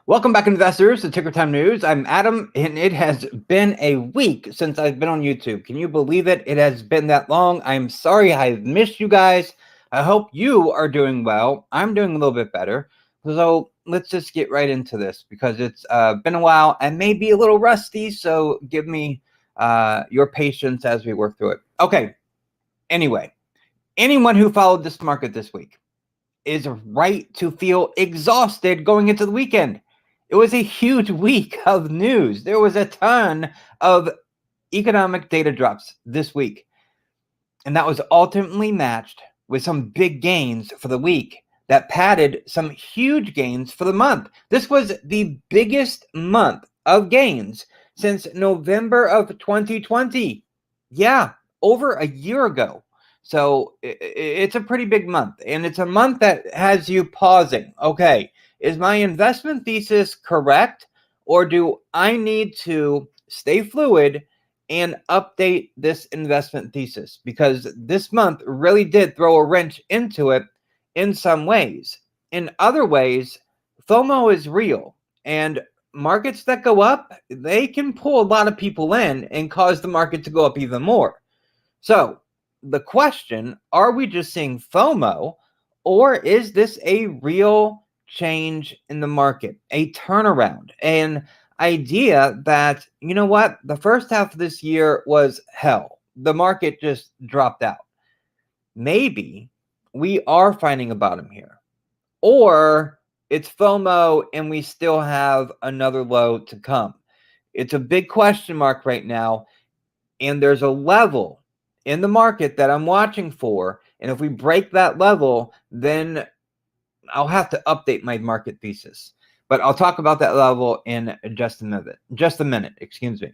Welcome back, investors, to Ticker Time News. I'm Adam, and it has been a week since I've been on YouTube. Can you believe it? It has been that long. I'm sorry I've missed you guys. I hope you are doing well. I'm doing a little bit better. So let's just get right into this because it's been a while and maybe a little rusty. So give me your patience as we work through it. Okay. Anyway, anyone who followed this market this week is right to feel exhausted going into the weekend. It was a huge week of news. There was a ton of economic data drops this week, and that was ultimately matched with some big gains for the week that padded some huge gains for the month. This was the biggest month of gains since November of 2020. Yeah, over a year ago. So it's a pretty big month, and it's a month that has you pausing. Okay, is my investment thesis correct, or do I need to stay fluid and update this investment thesis? Because this month really did throw a wrench into it in some ways. In other ways, FOMO is real, and markets that go up, they can pull a lot of people in and cause the market to go up even more. So the question, are we just seeing FOMO, or is this a real change in the market, a turnaround, an idea that, you know what, the first half of this year was hell. The market just dropped out. Maybe we are finding a bottom here, or it's FOMO and we still have another low to come. It's a big question mark right now, and there's a level in the market that I'm watching for, and if we break that level, then I'll have to update my market thesis. But I'll talk about that level in just a minute. Excuse me.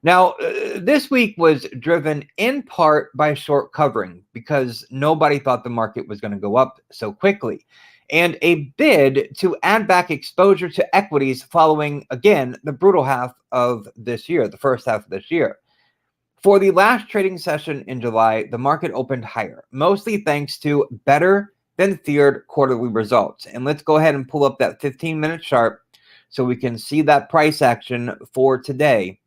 Now, this week was driven in part by short covering because nobody thought the market was going to go up so quickly, and a bid to add back exposure to equities following, again, the brutal half of this year, the first half of this year. For the last trading session in July, the market opened higher, mostly thanks to better than feared quarterly results. And let's go ahead and pull up that 15-minute chart so we can see that price action for today.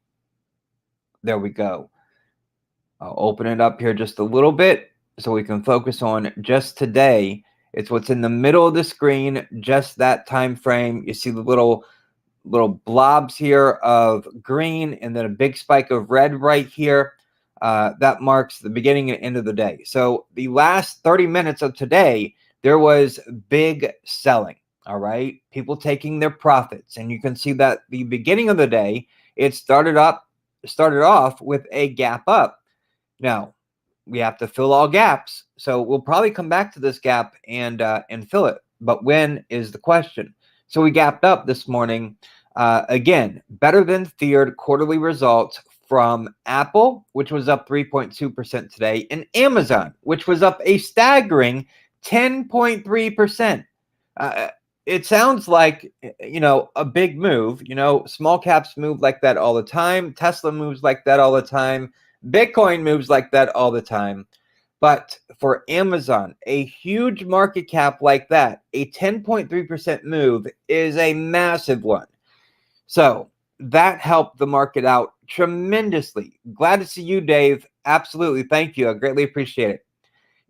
There we go. I'll open it up here just a little bit so we can focus on just today. It's what's in the middle of the screen, just that time frame. You see the little blobs here of green and then a big spike of red right here. That marks the beginning and end of the day. So the last 30 minutes of today, there was big selling. All right, people taking their profits, and you can see that the beginning of the day, it started off with a gap up. Now we have to fill all gaps, so we'll probably come back to this gap and fill it. But when is the question? So we gapped up this morning. Again, better than feared quarterly results from Apple, which was up 3.2% today, and Amazon, which was up a staggering 10.3%. It sounds like, a big move. Small caps move like that all the time. Tesla moves like that all the time. Bitcoin moves like that all the time. But for Amazon, a huge market cap like that, a 10.3% move is a massive one. So that helped the market out tremendously. Glad to see you, Dave. Absolutely. Thank you. I greatly appreciate it.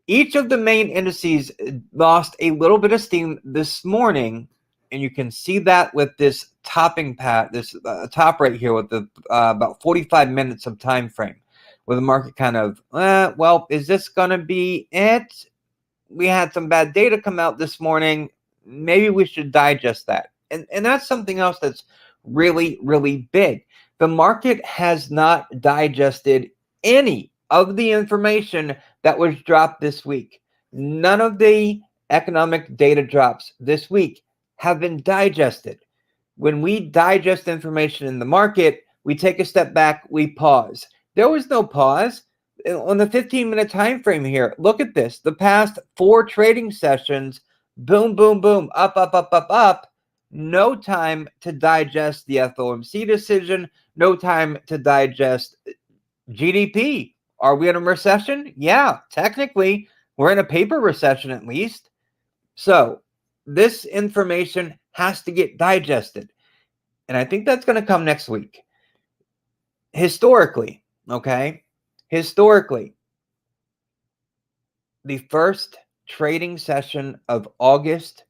Each of the main indices lost a little bit of steam this morning, and you can see that with this topping pat, this top right here with the about 45 minutes of time frame, where the market kind of, well, is this going to be it? We had some bad data come out this morning. Maybe we should digest that. And that's something else that's really, really big. The market has not digested any of the information that was dropped this week. None of the economic data drops this week have been digested. When we digest information in the market, we take a step back, we pause. There was no pause on the 15-minute time frame here. Look at this. The past 4 trading sessions, boom, boom, boom, up, up, up, up, up. No time to digest the FOMC decision. No time to digest GDP. Are we in a recession? Yeah, technically, we're in a paper recession at least. So this information has to get digested. and I think that's going to come next week. Historically, okay? Historically, the first trading session of August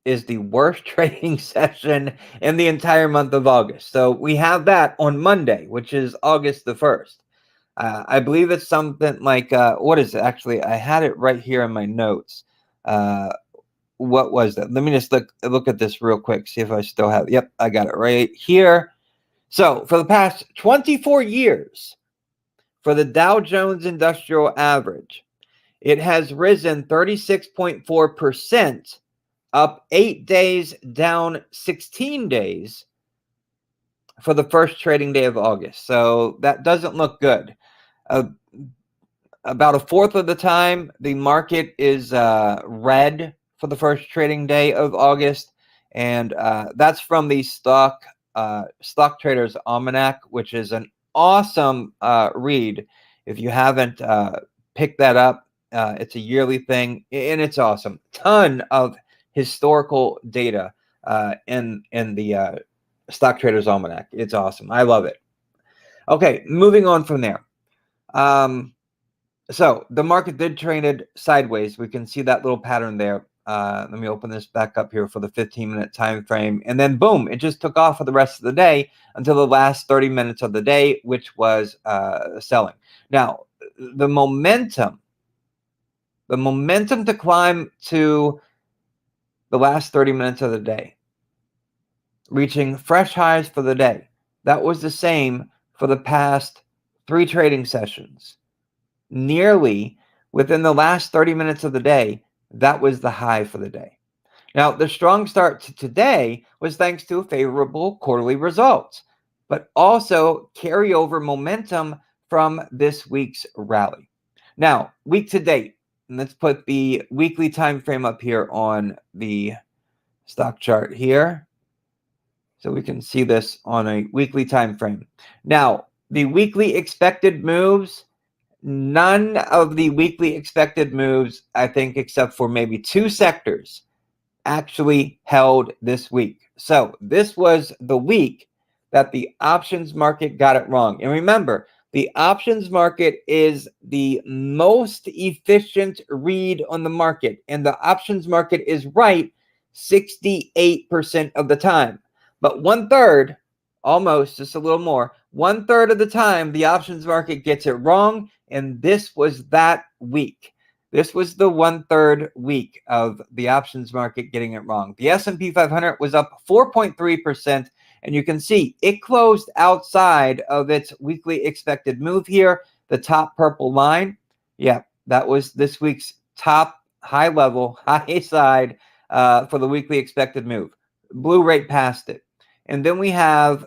is the worst trading session in the entire month of August. So we have that on Monday, which is August the 1st. I believe it's something like, what is it? Actually, I had it right here in my notes. What was that? Let me just look at this real quick, see if I still have it. Yep, I got it right here. So for the past 24 years, for the Dow Jones Industrial Average, it has risen 36.4%, up 8 days, down 16 days for the first trading day of August. So that doesn't look good. About a fourth of the time, the market is red for the first trading day of August, and that's from the Stock Traders Almanac, which is an awesome read. If you haven't picked that up, it's a yearly thing, and it's awesome. Ton of historical data in the Stock Traders Almanac. It's awesome. I love it. Okay, moving on from there. So the market did trade sideways. We can see that little pattern there. Let me open this back up here for the 15-minute time frame. And then boom, it just took off for the rest of the day until the last 30 minutes of the day, which was selling. Now, the momentum to climb to the last 30 minutes of the day, reaching fresh highs for the day. That was the same for the past 3 trading sessions. Nearly within the last 30 minutes of the day, that was the high for the day. Now, the strong start to today was thanks to favorable quarterly results, but also carryover momentum from this week's rally. Now, week to date, and let's put the weekly time frame up here on the stock chart here, so we can see this on a weekly time frame. Now, the weekly expected moves, none of the weekly expected moves, I think, except for maybe 2 sectors, actually held this week. So this was the week that the options market got it wrong. And remember, the options market is the most efficient read on the market, and the options market is right 68% of the time. But 1/3, almost just a little more, 1/3 of the time, the options market gets it wrong. And this was that week. This was the 1/3 week of the options market getting it wrong. The S&P 500 was up 4.3%. And you can see it closed outside of its weekly expected move here. The top purple line. Yeah, that was this week's top high level, high side for the weekly expected move. Blew right past it. And then we have,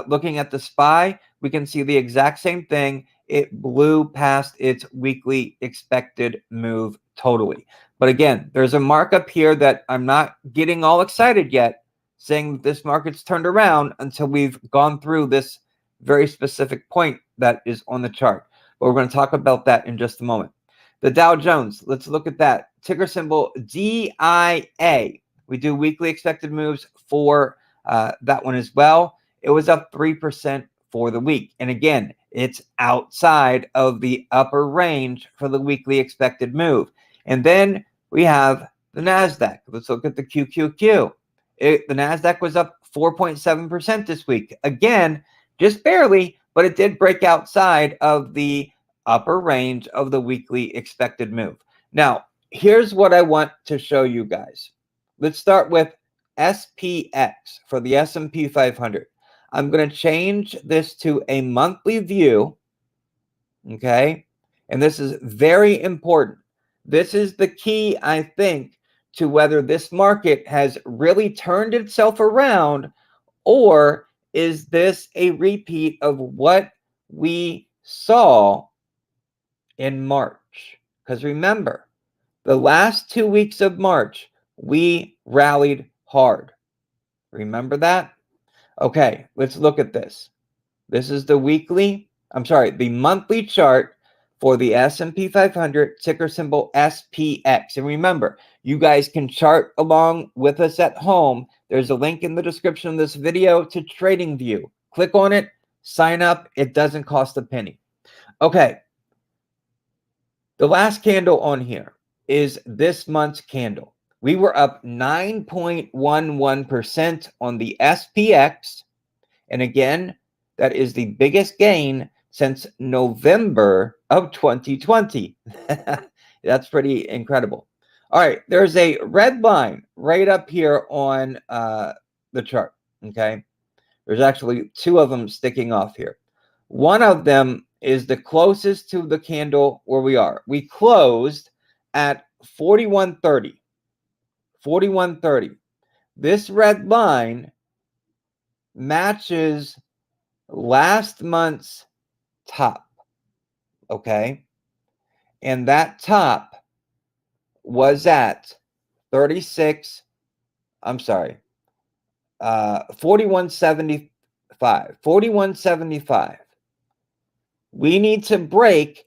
looking at the SPY, we can see the exact same thing. It blew past its weekly expected move totally. But again, there's a markup here that I'm not getting all excited yet, saying that this market's turned around until we've gone through this very specific point that is on the chart. But we're going to talk about that in just a moment. The Dow Jones, let's look at that. Ticker symbol DIA. We do weekly expected moves for that one as well. It was up 3% for the week. And again, it's outside of the upper range for the weekly expected move. And then we have the NASDAQ. Let's look at the QQQ. The NASDAQ was up 4.7% this week. Again, just barely, but it did break outside of the upper range of the weekly expected move. Now, here's what I want to show you guys. Let's start with SPX for the S&P 500. I'm going to change this to a monthly view, okay? And this is very important. This is the key, I think, to whether this market has really turned itself around, or is this a repeat of what we saw in March? Because remember, the last 2 weeks of March, we rallied hard. Remember that? Okay, let's look at this. This is the monthly chart for the S&P 500, ticker symbol SPX. And remember, You guys can chart along with us at home. There's a link in the description of this video to TradingView. Click on it, sign up. It doesn't cost a penny. Okay. The last candle on here is this month's candle. We were up 9.11% on the SPX. And again, that is the biggest gain since November of 2020. That's pretty incredible. All right, there's a red line right up here on the chart, okay? There's actually two of them sticking off here. One of them is the closest to the candle where we are. We closed at 41.30. 41.30. This red line matches last month's top, okay? And that top was at 4175. 4175. We need to break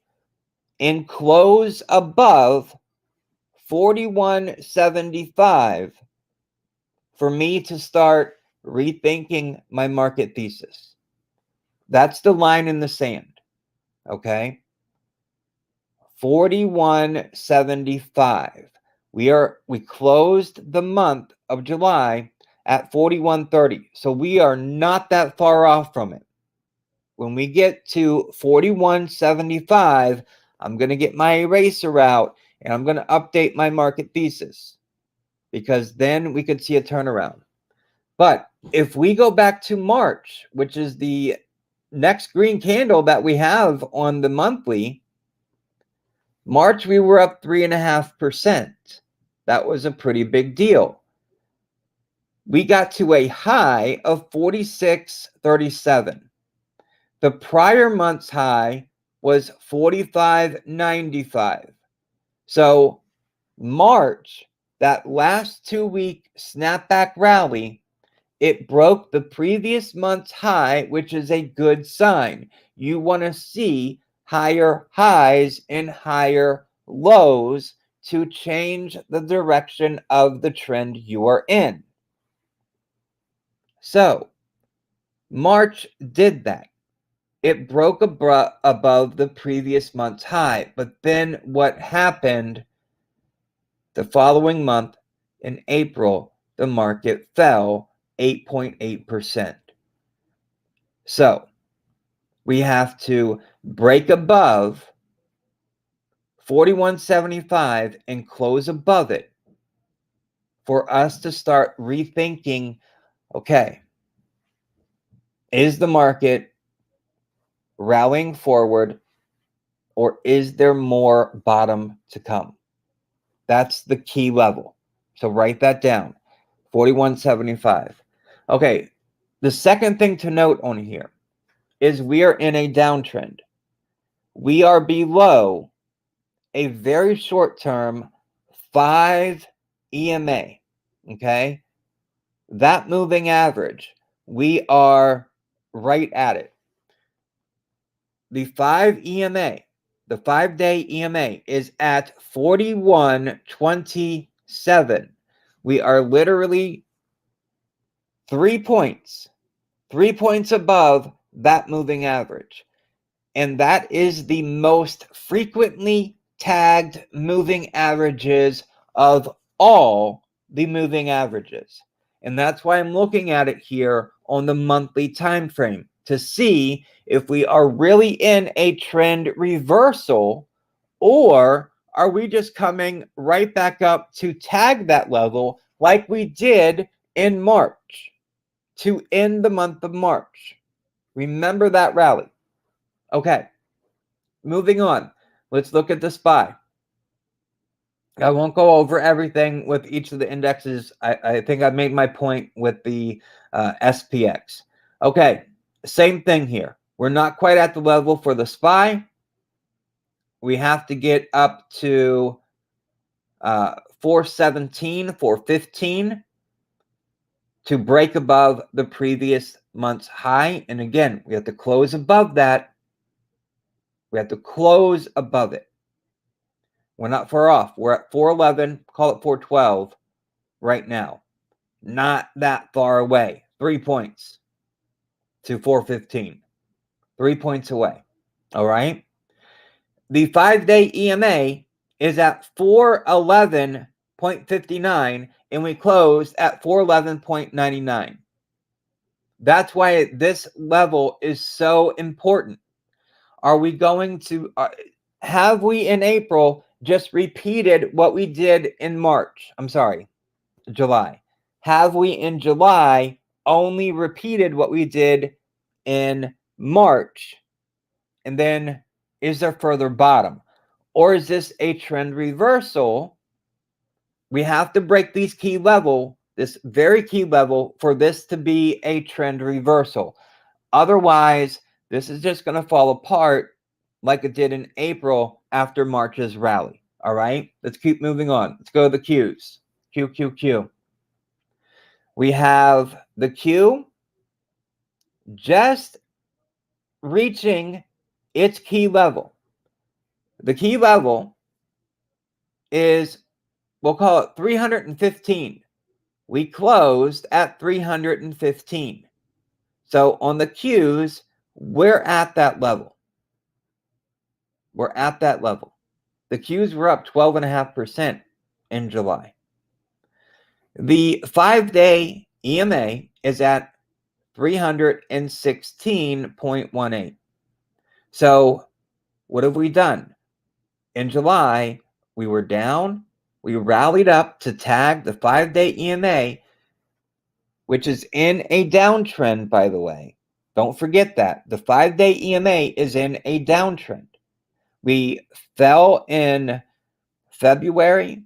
and close above 4175 for me to start rethinking my market thesis. That's the line in the sand, okay? 4175. We closed the month of July at 41.30. So we are not that far off from it. When we get to 41.75, I'm going to get my eraser out and I'm going to update my market thesis, because then we could see a turnaround. But if we go back to March, which is the next green candle that we have on the monthly, March we were up 3.5%. That was a pretty big deal. We got to a high of 46.37. The prior month's high was 45.95. So March, that last 2-week snapback rally, it broke the previous month's high, which is a good sign. You want to see higher highs and higher lows to change the direction of the trend you are in. So March did that. It broke above the previous month's high. But then what happened the following month in April? The market fell 8.8%. So we have to break above 41.75 and close above it for us to start rethinking, okay, is the market rallying forward, or is there more bottom to come? That's the key level. So write that down, 41.75. Okay, the second thing to note on here is we are in a downtrend. We are below a very short-term 5 EMA, okay? That moving average, we are right at it. The 5 EMA, the 5-day EMA is at 41.27. We are literally 3 points above that moving average. And that is the most frequently tagged moving averages of all the moving averages. And that's why I'm looking at it here on the monthly time frame to see if we are really in a trend reversal, or are we just coming right back up to tag that level like we did in March to end the month of March. Remember that rally. Okay, moving on. Let's look at the SPY. I won't go over everything with each of the indexes. I think I made my point with the SPX. Okay, same thing here. We're not quite at the level for the SPY. We have to get up to 417, 415 to break above the previous month's high. And again, we have to close above that. We have to close above it. We're not far off. We're at 411, call it 412 right now. Not that far away. 3 points to 415. 3 points away. All right. The 5-day EMA is at 411.59 and we closed at 411.99. That's why this level is so important. Are we going to, have we in April just repeated what we did in March? I'm sorry, July. Have we in July only repeated what we did in March? And then is there further bottom? Or is this a trend reversal? We have to break these key level, this very key level, for this to be a trend reversal. Otherwise, this is just going to fall apart like it did in April after March's rally. All right, let's keep moving on. Let's go to the Qs. Q. We have the Q just reaching its key level. The key level is, we'll call it 315. We closed at 315. So on the Qs, we're at that level. We're at that level. The Qs were up 12.5% in July. The 5-day EMA is at 316.18. So what have we done? In July, we were down. We rallied up to tag the 5-day EMA, which is in a downtrend, by the way. Don't forget that. The 5-day EMA is in a downtrend. We fell in February,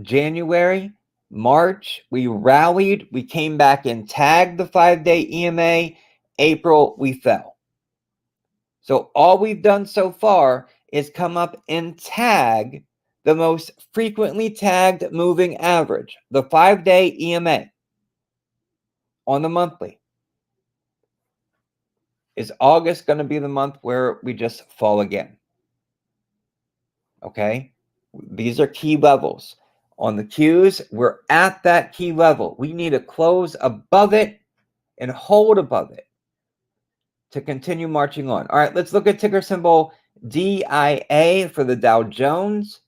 January, March. We rallied. We came back and tagged the 5-day EMA. April, we fell. So all we've done so far is come up and tag the most frequently tagged moving average, the 5-day EMA on the monthly. Is August going to be the month where we just fall again? Okay, these are key levels. On the Qs, we're at that key level. We need to close above it and hold above it to continue marching on. All right, let's look at ticker symbol DIA for the Dow Jones.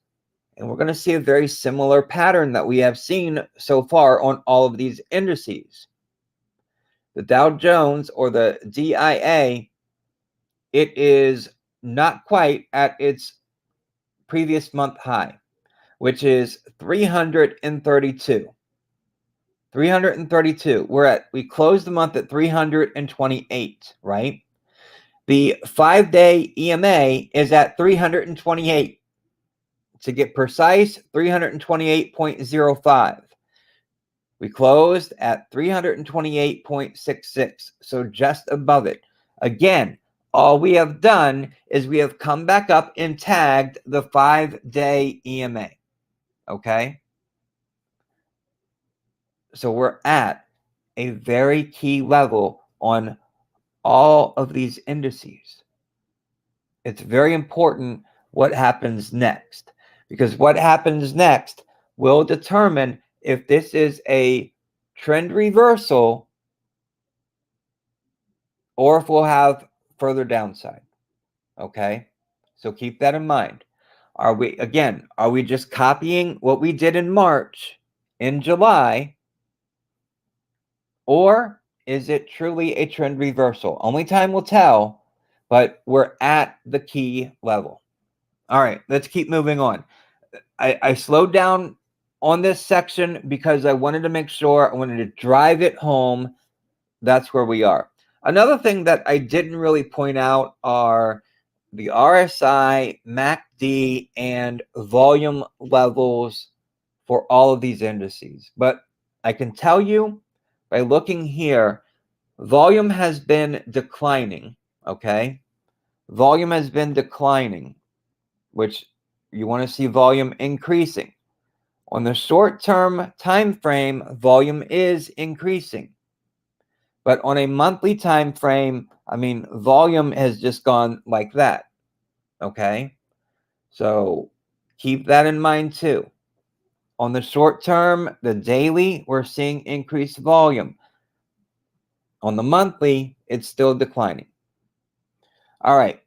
And we're going to see a very similar pattern that we have seen so far on all of these indices. The Dow Jones, or the DIA, it is not quite at its previous month high, which is 332. 332. We closed the month at 328, right? The 5-day EMA is at 328. To get precise, 328.05. We closed at 328.66, so just above it. Again, all we have done is we have come back up and tagged the 5-day EMA, okay? So we're at a very key level on all of these indices. It's very important what happens next, because what happens next will determine if this is a trend reversal or if we'll have further downside. Okay, so keep that in mind. Are we just copying what we did in March, in July, or is it truly a trend reversal? Only time will tell, but we're at the key level. All right, let's keep moving on. I slowed down on this section because I wanted to make sure, I wanted to drive it home. That's where we are. Another thing that I didn't really point out are the RSI, MACD, and volume levels for all of these indices. But I can tell you by looking here, volume has been declining, okay? Volume has been declining, which you want to see volume increasing. On the short-term time frame, volume is increasing. But on a monthly time frame, I mean, volume has just gone like that, okay? So Keep that in mind too. On the short term, the daily, we're seeing increased volume. On the monthly, it's still declining. All right,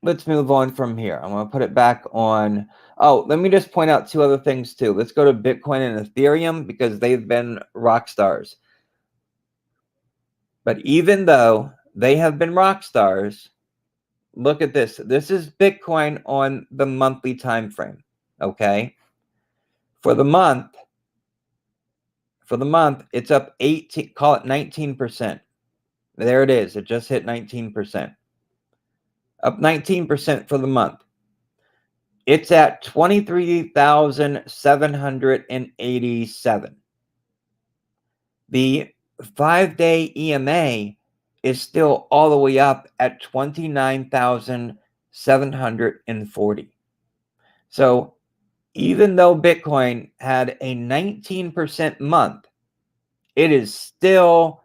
let's move on from here. I'm going to put it back on. Oh, let me just point out two other things too. Let's go to Bitcoin and Ethereum because they've been rock stars. But even though they have been rock stars, look at this. This is Bitcoin on the monthly time frame, okay? For the month, it's up 18, call it 19%. There it is. It just hit 19%. Up 19% for the month. It's at 23,787. The 5-day EMA is still all the way up at 29,740. So even though Bitcoin had a 19% month, it is still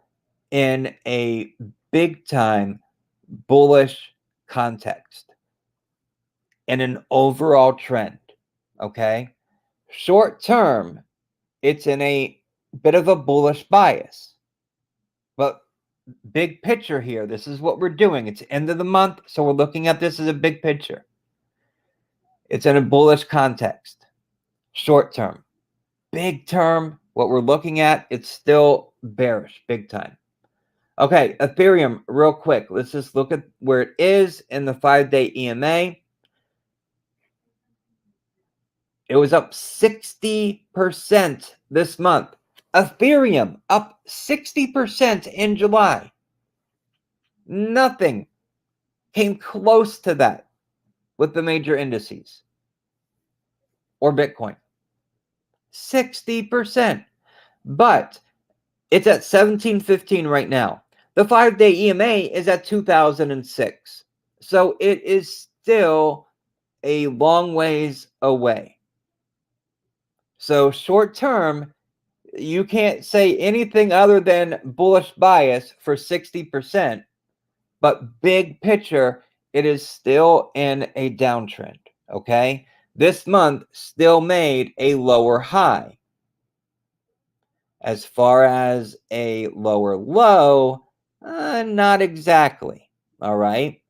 in a big time bullish context and an overall trend. Okay. Short term, it's in a bit of a bullish bias. But big picture here, this is what we're doing. It's end of the month, so we're looking at this as a big picture. It's in a bullish context. Short term. Big term, what we're looking at, it's still bearish, big time. Okay, Ethereum, real quick. Let's just look at where it is in the 5-day EMA. It was up 60% this month. Ethereum up 60% in July. Nothing came close to that with the major indices or Bitcoin. 60%. But it's at 1715 right now. The 5-day EMA is at 2006. So it is still a long ways away. So short term, you can't say anything other than bullish bias for 60%, but big picture, it is still in a downtrend, okay? This month still made a lower high. As far as a lower low, not exactly, all right?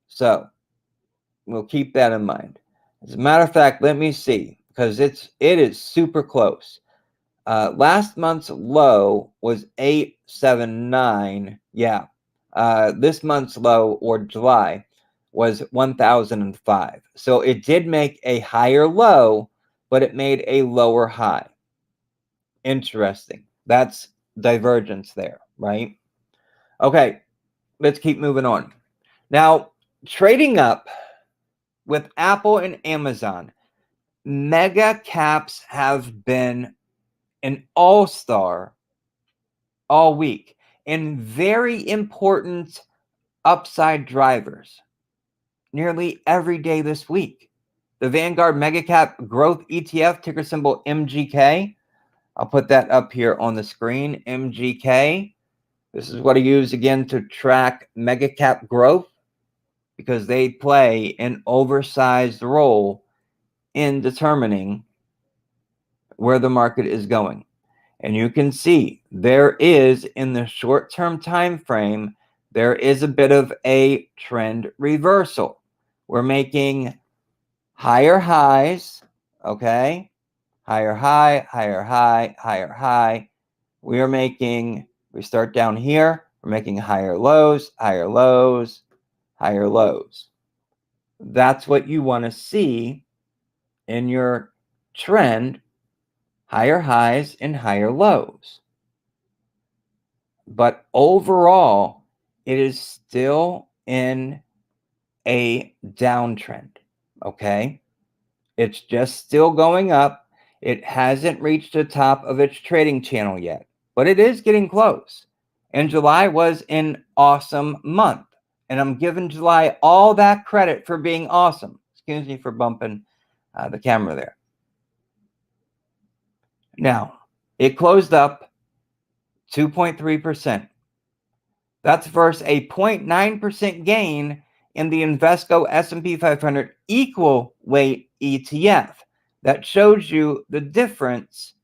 So we'll keep that in mind. As a matter of fact, let me see, because it is super close. Last month's low was 879. Yeah. This month's low, or July, was 1005. So it did make a higher low, but it made a lower high. Interesting. That's divergence there, right? Okay, let's keep moving on. Now, trading up with Apple and Amazon, Megacaps have been an all-star all week and very important upside drivers nearly every day this week. The Vanguard Megacap Growth ETF, ticker symbol MGK. I'll put that up here on the screen, MGK. This is what I use again to track Megacap growth because they play an oversized role in determining where the market is going. And you can see there is, in the short-term time frame, there is a bit of a trend reversal. We're making higher highs, okay? Higher high, higher high, higher high. We start down here, we're making higher lows, higher lows, higher lows. That's what you want to see in your trend, higher highs and higher lows. But overall, it is still in a downtrend, okay? It's just still going up. It hasn't reached the top of its trading channel yet, but it is getting close. And July was an awesome month. And I'm giving July all that credit for being awesome. Excuse me for bumping the camera there. Now, it closed up 2.3%. That's versus a 0.9% gain in the Invesco S&P 500 equal weight ETF. That shows you the difference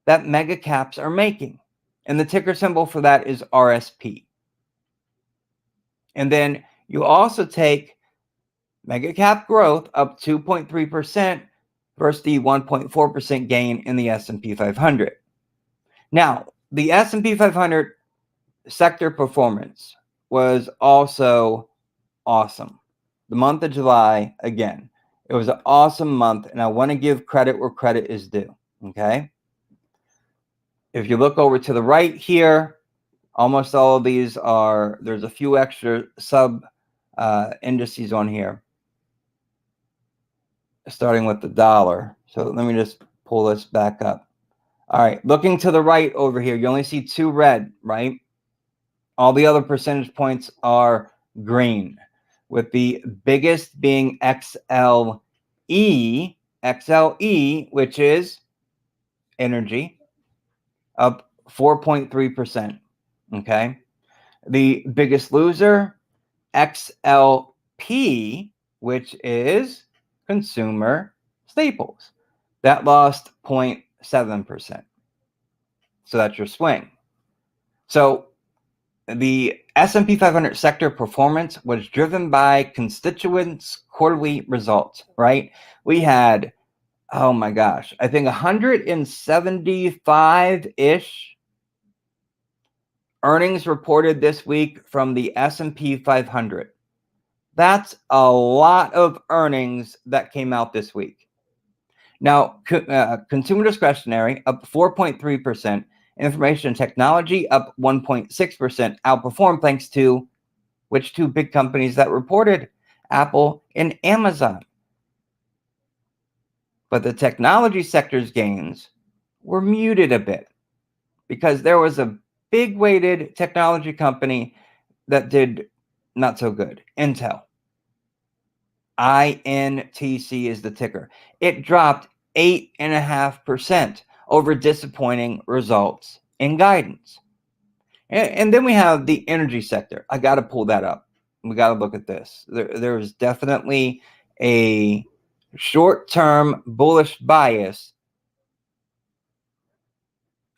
that Megacaps are making. And the ticker symbol for that is RSP. And then you also take Megacap growth up 2.3% versus the 1.4% gain in the S&P 500. Now, the S&P 500 sector performance was also awesome. The month of July, again, it was an awesome month, and I want to give credit where credit is due, okay? If you look over to the right here, almost all of these are, there's a few extra sub indices on here, starting with the dollar. So let me just pull this back up. All right, looking to the right over here, you only see 2 red, right? All the other percentage points are green, with the biggest being XLE, which is energy, up 4.3%, okay? The biggest loser, XLP, which is consumer staples. That lost 0.7%. So that's your swing. So the S&P 500 sector performance was driven by constituents' quarterly results, right? We had, oh my gosh, I think 175-ish earnings reported this week from the S&P 500. That's a lot of earnings that came out this week. Now, consumer discretionary up 4.3%. Information technology up 1.6%, outperformed thanks to which 2 big companies that reported? Apple and Amazon. But the technology sector's gains were muted a bit because there was a big weighted technology company that did not so good, Intel. INTC is the ticker. It dropped 8.5% over disappointing results and guidance. And then we have the energy sector. I got to pull that up. We got to look at this. There's definitely a short-term bullish bias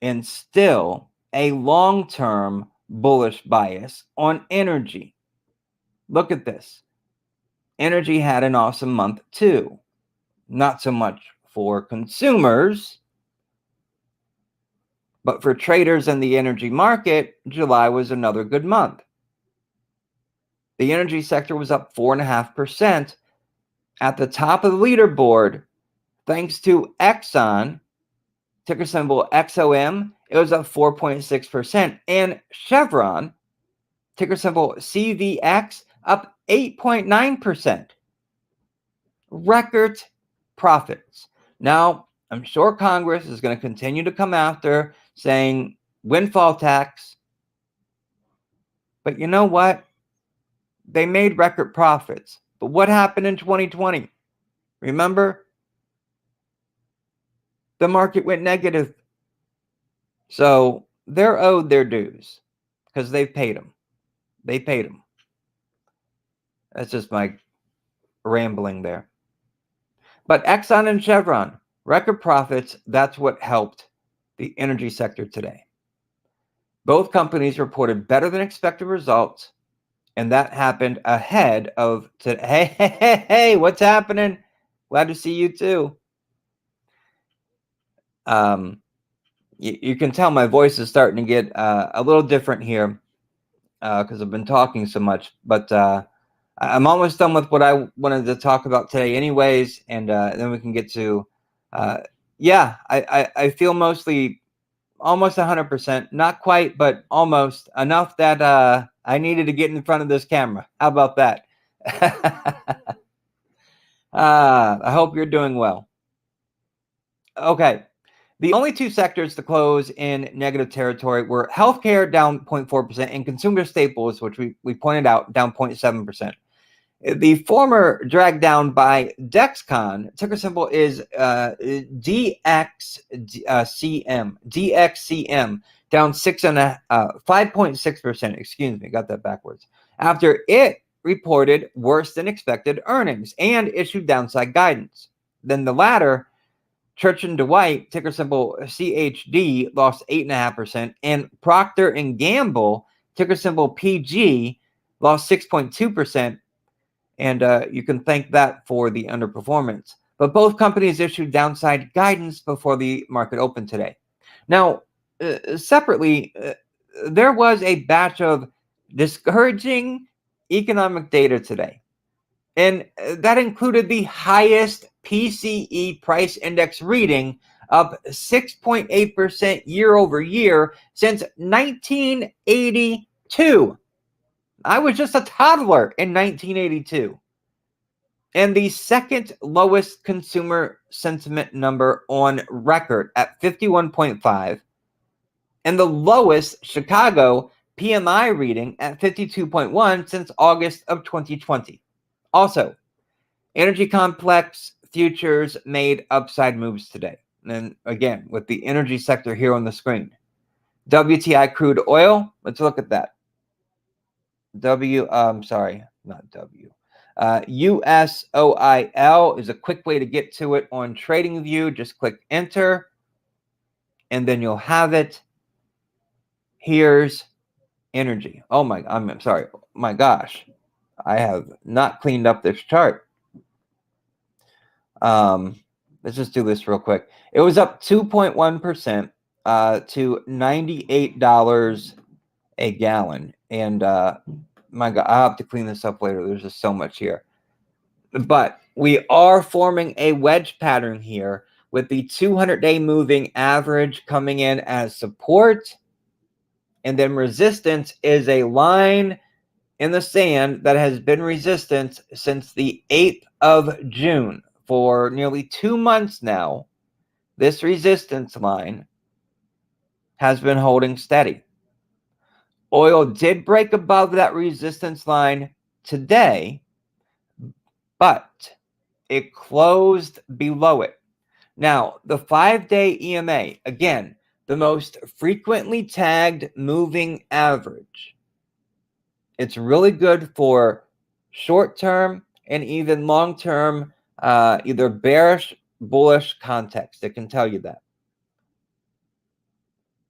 and still a long-term bullish bias on energy. Look at this. Energy had an awesome month too. Not so much for consumers, but for traders in the energy market, July was another good month. The energy sector was up 4.5% at the top of the leaderboard, thanks to Exxon, ticker symbol XOM. It was up 4.6%, and Chevron, ticker symbol CVX, up 8.9%. Record profits. Now, I'm sure Congress is going to continue to come after saying windfall tax. But you know what? They made record profits. But what happened in 2020? Remember? The market went negative. So they're owed their dues because they've paid them. They paid them. That's just my rambling there. But Exxon and Chevron, record profits, that's what helped the energy sector today. Both companies reported better than expected results, and that happened ahead of today. Hey, what's happening? Glad to see you too. You can tell my voice is starting to get a little different here because I've been talking so much, but I'm almost done with what I wanted to talk about today anyways, and then we can get to, yeah, I feel mostly almost 100%, not quite, but almost enough that I needed to get in front of this camera. How about that? I hope you're doing well. Okay. The only 2 sectors to close in negative territory were healthcare down 0.4% and consumer staples, which we pointed out, down 0.7%. The former dragged down by Dexcon, ticker symbol is DXCM, down 5.6%. Excuse me, got that backwards. After it reported worse than expected earnings and issued downside guidance. Then the latter, Church & Dwight, ticker symbol CHD, lost 8.5%, and Procter & Gamble, ticker symbol PG, lost 6.2%, and you can thank that for the underperformance. But both companies issued downside guidance before the market opened today. Now, separately, there was a batch of discouraging economic data today, and that included the highest PCE price index reading, up 6.8% year over year since 1982. I was just a toddler in 1982. And the second lowest consumer sentiment number on record at 51.5, and the lowest Chicago PMI reading at 52.1 since August of 2020. Also, energy complex futures made upside moves today. And again, with the energy sector here on the screen. WTI crude oil, let's look at that. USOIL is a quick way to get to it on TradingView. Just click enter, and then you'll have it. Here's energy. Oh my, I'm sorry. My gosh, I have not cleaned up this chart. Let's just do this real quick. It was up 2.1% to $98 a gallon, and my God, I'll have to clean this up later. There's just so much here. But we are forming a wedge pattern here with the 200-day moving average coming in as support. And then resistance is a line in the sand that has been resistance since the 8th of June. For nearly 2 months now, this resistance line has been holding steady. Oil did break above that resistance line today, but it closed below it. Now, the 5-day EMA, again, the most frequently tagged moving average. It's really good for short-term and even long-term, either bearish, bullish context. It can tell you that.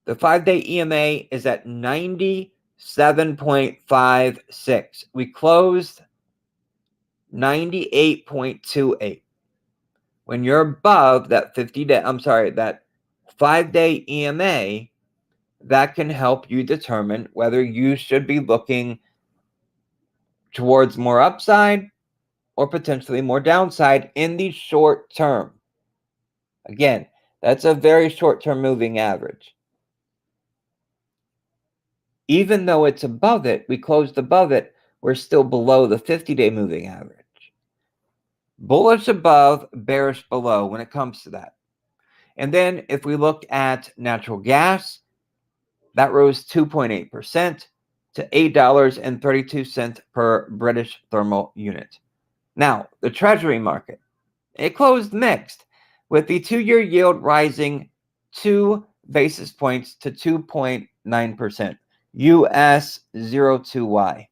The 5-day EMA is at 97.56. We closed 98.28. When you're above that 50-day, that 5-day EMA, that can help you determine whether you should be looking towards more upside or potentially more downside in the short term. Again, that's a very short-term moving average. Even though it's above it, we closed above it, we're still below the 50-day moving average. Bullish above, bearish below when it comes to that. And then if we look at natural gas, that rose 2.8% to $8.32 per British thermal unit. Now, the Treasury market, it closed mixed, with the 2-year yield rising 2 basis points to 2.9%. US 02Y.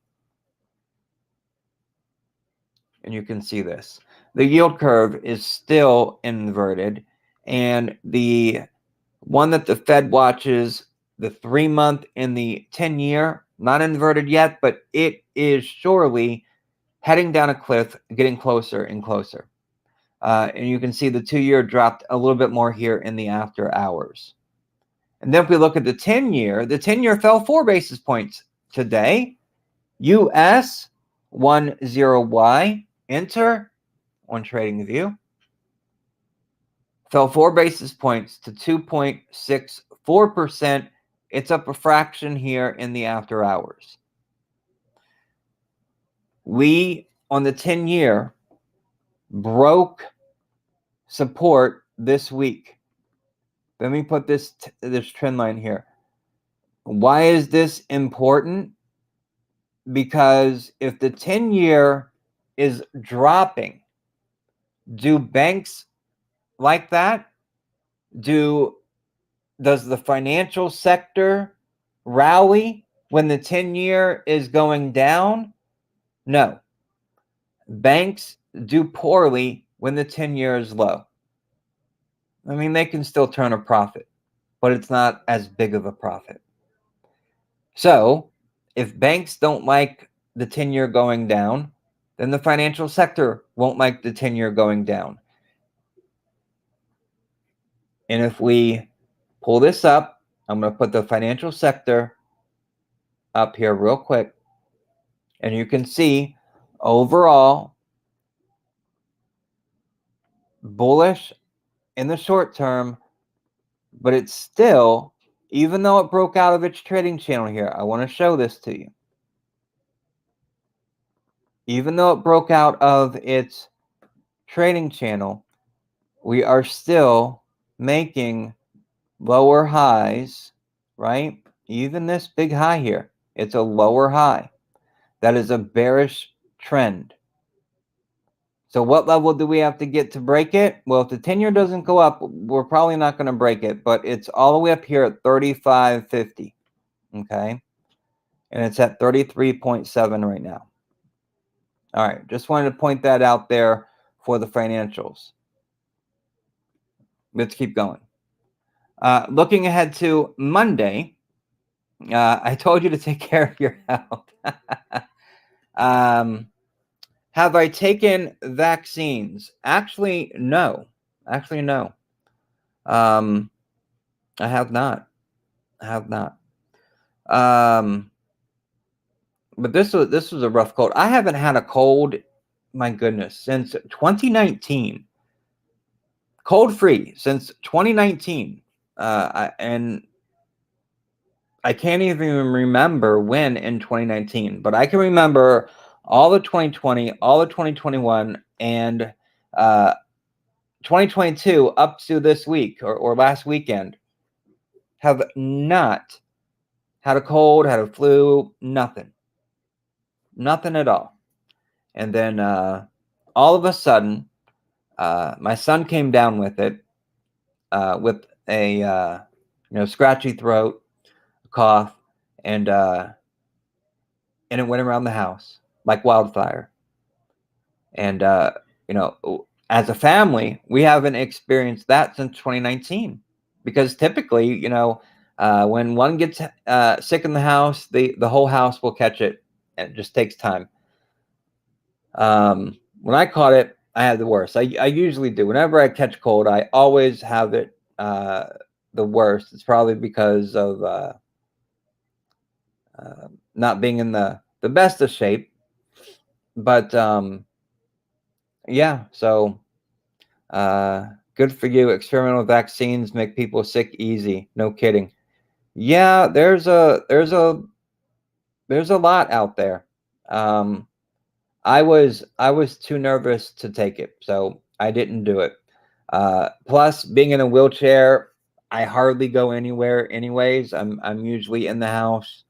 And you can see this. The yield curve is still inverted, and the one that the Fed watches, the 3-month and the 10-year, not inverted yet, but it is surely heading down a cliff, getting closer and closer. And you can see the 2-year dropped a little bit more here in the after hours. And then if we look at the 10-year fell 4 basis points today. US 10Y, enter on TradingView, fell 4 basis points to 2.64%. It's up a fraction here in the after hours. We, on the 10-year, broke support this week. Let me put this trend line here. Why is this important? Because if the 10-year is dropping, do banks like that? Does the financial sector rally when the 10-year is going down? No. Banks do poorly when the 10-year is low. I mean, they can still turn a profit, but it's not as big of a profit. So if banks don't like the 10-year going down, then the financial sector won't like the 10-year going down. And if we pull this up, I'm going to put the financial sector up here real quick. And you can see overall bullish in the short term, but it's still, even though it broke out of its trading channel here, I want to show this to you. Even though it broke out of its trading channel, we are still making lower highs, right? Even this big high here, it's a lower high. That is a bearish trend. So what level do we have to get to break it? Well, if the 10-year doesn't go up, we're probably not going to break it, but it's all the way up here at 35.50, okay? And it's at 33.7 right now. All right, just wanted to point that out there for the financials. Let's keep going. Looking ahead to Monday, I told you to take care of your health. Have I taken vaccines? Actually, no. Actually, no. I have not. I have not. But this was a rough cold. I haven't had a cold, my goodness, since 2019. Cold free since 2019. And I can't even remember when in 2019, but I can remember all of 2020, all of 2021, and 2022 up to this week or last weekend have not had a cold, had a flu, nothing. Nothing at all. And then all of a sudden, my son came down with it, with a scratchy throat, cough, and it went around the house like wildfire. And as a family, we haven't experienced that since 2019, because typically, when one gets sick in the house, the whole house will catch it. It just takes time. When I caught it, I had the worst. I usually do. Whenever I catch cold, I always have it the worst. It's probably because of not being in the best of shape. But yeah, so good for you. Experimental vaccines make people sick easy. No kidding. Yeah, there's a lot out there. I was too nervous to take it, so I didn't do it. Plus, being in a wheelchair, I hardly go anywhere anyways. I'm usually in the house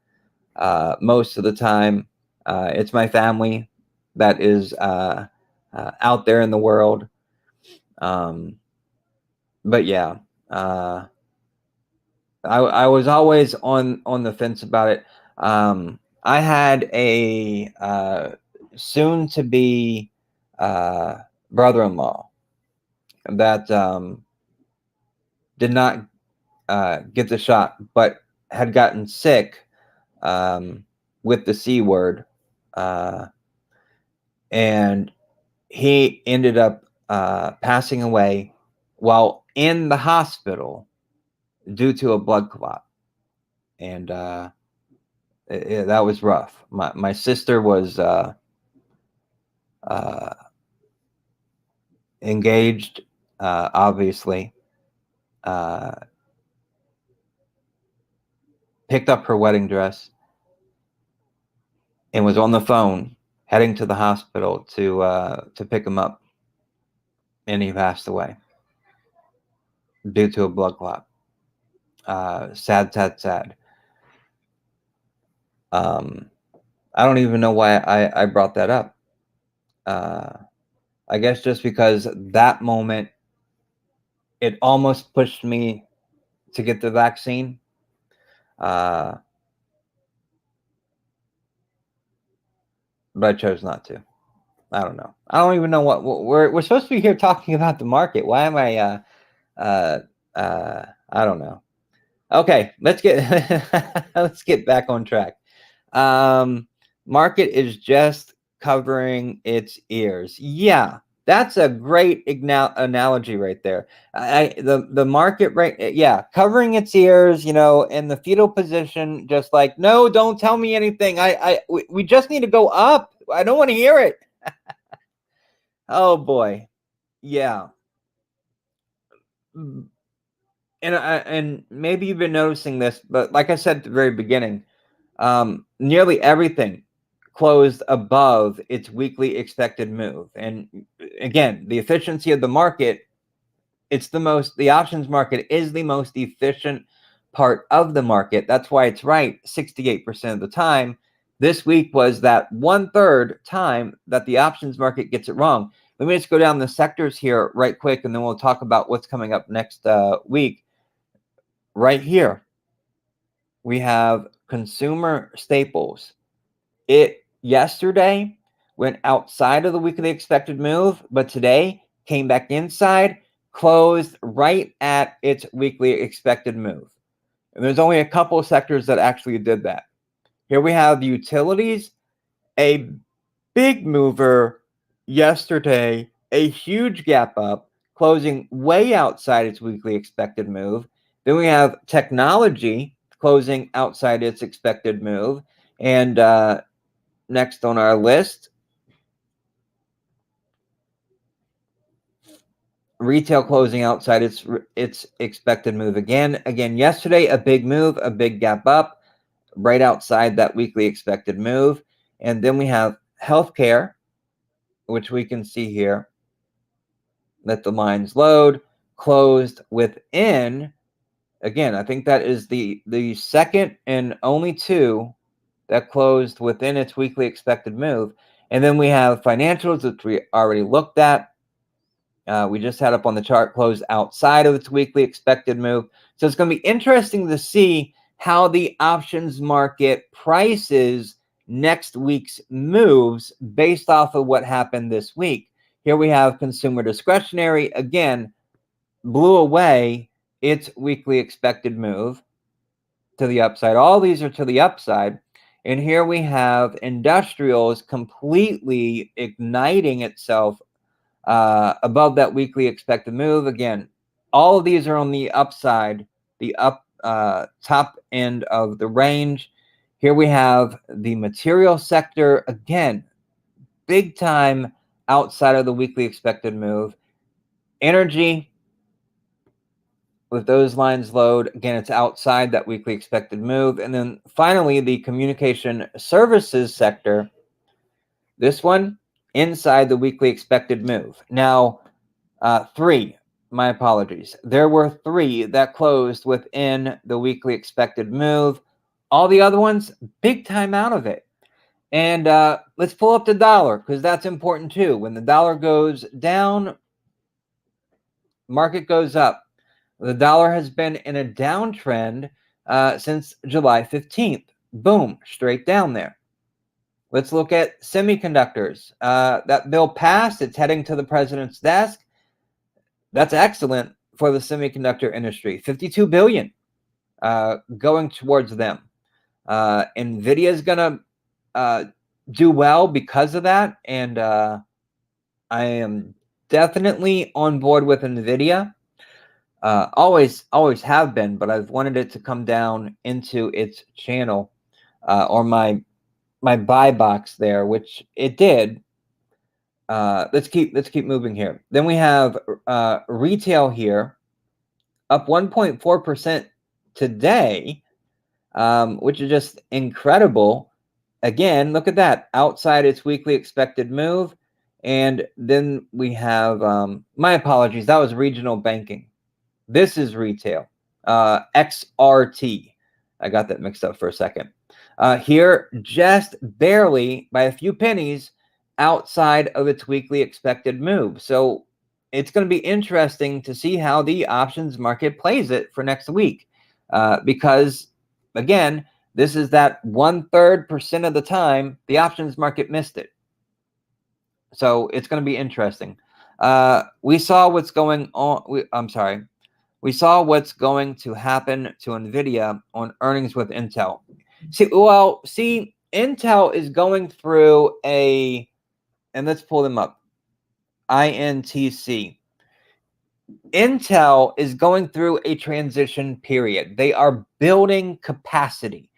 most of the time. It's my family that is out there in the world. But yeah, I was always on the fence about it. I had a soon to be brother-in-law that did not get the shot, but had gotten sick with the C word, and he ended up passing away while in the hospital due to a blood clot. And that was rough. My sister was engaged, obviously, picked up her wedding dress and was on the phone heading to the hospital to pick him up, and he passed away due to a blood clot. Sad. I don't even know why I brought that up. I guess just because that moment, it almost pushed me to get the vaccine. but I chose not to. I don't know. I don't even know what we're supposed to be here talking about the market. Why am I I don't know. Okay, let's get back on track. Market is just covering its ears. Yeah, that's a great analogy right there. The market, right? Yeah, covering its ears, you know, in the fetal position, just like, no, don't tell me anything. We just need to go up. I don't want to hear it. Oh boy, yeah. And maybe you've been noticing this, but like I said at the very beginning, nearly everything closed above its weekly expected move. And again, the efficiency of the market, the options market is the most efficient part of the market. That's why it's right 68% of the time. This week was that 1/3 time that the options market gets it wrong. Let me just go down the sectors here right quick, and then we'll talk about what's coming up next week. Right here, we have consumer staples. It yesterday went outside of the weekly expected move, but today came back inside, closed right at its weekly expected move. And there's only a couple of sectors that actually did that. Here we have utilities, a big mover yesterday, a huge gap up, closing way outside its weekly expected move. Then we have technology closing outside its expected move. And next on our list, retail closing outside its expected move again. Again, yesterday, a big move, a big gap up, right outside that weekly expected move. And then we have healthcare, which we can see here. Let the lines load, closed within. Again, I think that is the second and only two that closed within its weekly expected move. And then we have financials, which we already looked at. We just had up on the chart, closed outside of its weekly expected move. So it's going to be interesting to see how the options market prices next week's moves based off of what happened this week. Here we have consumer discretionary, again, blew away its weekly expected move to the upside. All these are to the upside. And here we have industrials completely igniting itself above that weekly expected move. Again, all of these are on the upside, the top end of the range. Here we have the material sector, again, big time outside of the weekly expected move. Energy, with those lines load, again, it's outside that weekly expected move. And then finally, the communication services sector, this one, inside the weekly expected move. Now, my apologies. There were three that closed within the weekly expected move. All the other ones, big time out of it. And let's pull up the dollar, because that's important too. When the dollar goes down, market goes up. The dollar has been in a downtrend since July 15th. Boom, straight down there. Let's look at semiconductors. That bill passed. It's heading to the president's desk. That's excellent for the semiconductor industry. $52 billion going towards them. NVIDIA is going to do well because of that. And I am definitely on board with NVIDIA. Always have been, but I've wanted it to come down into its channel or my buy box there, which it did. Let's keep moving here. Then we have retail here, up 1.4% today, which is just incredible. Again, look at that, outside its weekly expected move. And then we have, my apologies, that was regional banking. This is retail, XRT. I got that mixed up for a second. Here, just barely by a few pennies outside of its weekly expected move. So it's going to be interesting to see how the options market plays it for next week. Because, again, this is that 1/3% of the time the options market missed it. So it's going to be interesting. We saw what's going on. We saw what's going to happen to NVIDIA on earnings with Intel. See, Intel is going through and let's pull them up, INTC. Intel is going through a transition period. They are building capacity.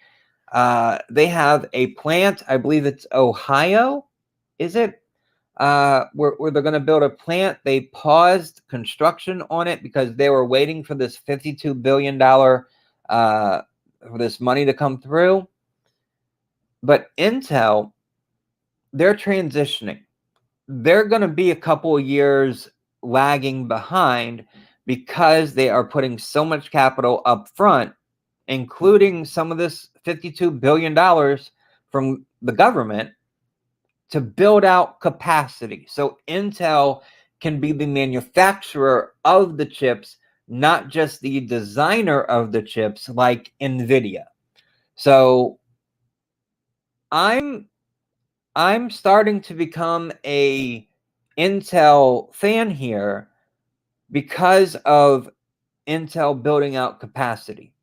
They have a plant, I believe it's Ohio, is it? Where they're going to build a plant. They paused construction on it because they were waiting for this $52 billion for this money to come through. But Intel, they're transitioning. They're going to be a couple of years lagging behind because they are putting so much capital up front, including some of this $52 billion from the government, to build out capacity. So Intel can be the manufacturer of the chips, not just the designer of the chips like NVIDIA. So I'm starting to become a Intel fan here because of Intel building out capacity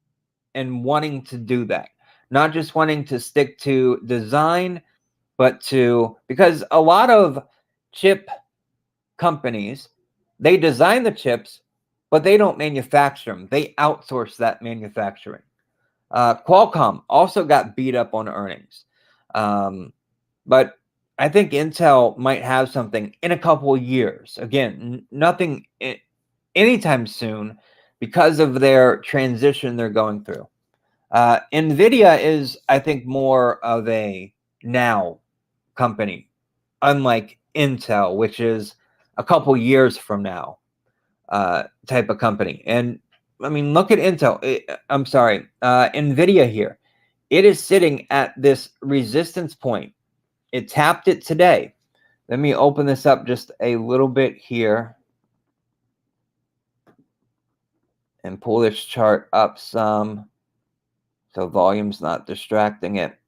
and wanting to do that. Not just wanting to stick to design, but because a lot of chip companies, they design the chips, but they don't manufacture them. They outsource that manufacturing. Qualcomm also got beat up on earnings. But I think Intel might have something in a couple of years. Again, nothing anytime soon because of their transition they're going through. NVIDIA is, I think, more of a now company, unlike Intel, which is a couple years from now type of company. And I mean, look at Intel. NVIDIA here. It is sitting at this resistance point. It tapped it today. Let me open this up just a little bit here and pull this chart up some so volume's not distracting it.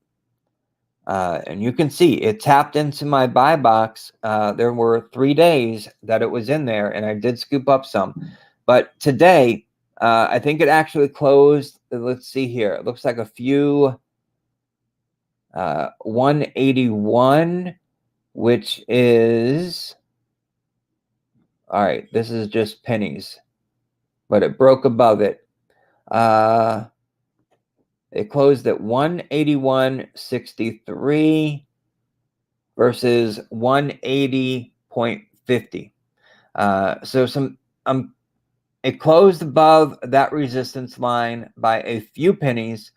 And you can see it tapped into my buy box. There were 3 days that it was in there, and I did scoop up some. But today, I think it actually closed. Let's see here. It looks like a few 181, which is, all right, this is just pennies, but it broke above it. It closed at 181.63 versus 180.50. It closed above that resistance line by a few pennies,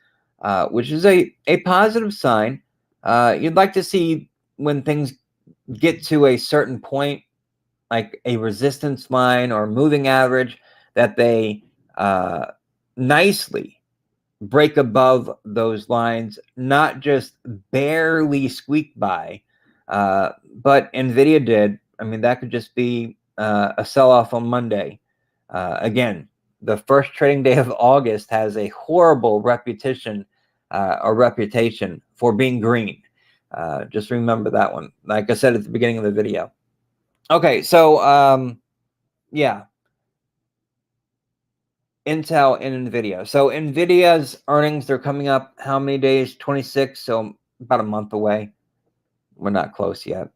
which is a positive sign. You'd like to see when things get to a certain point, like a resistance line or moving average, that they nicely break above those lines, not just barely squeak by. But NVIDIA did. I mean, that could just be a sell-off on Monday. Again, the first trading day of August has a horrible reputation for being green. Just remember that one. Like I said at the beginning of the video. Okay, so yeah. Intel and NVIDIA. So NVIDIA's earnings, they're coming up how many days? 26, so about a month away. We're not close yet.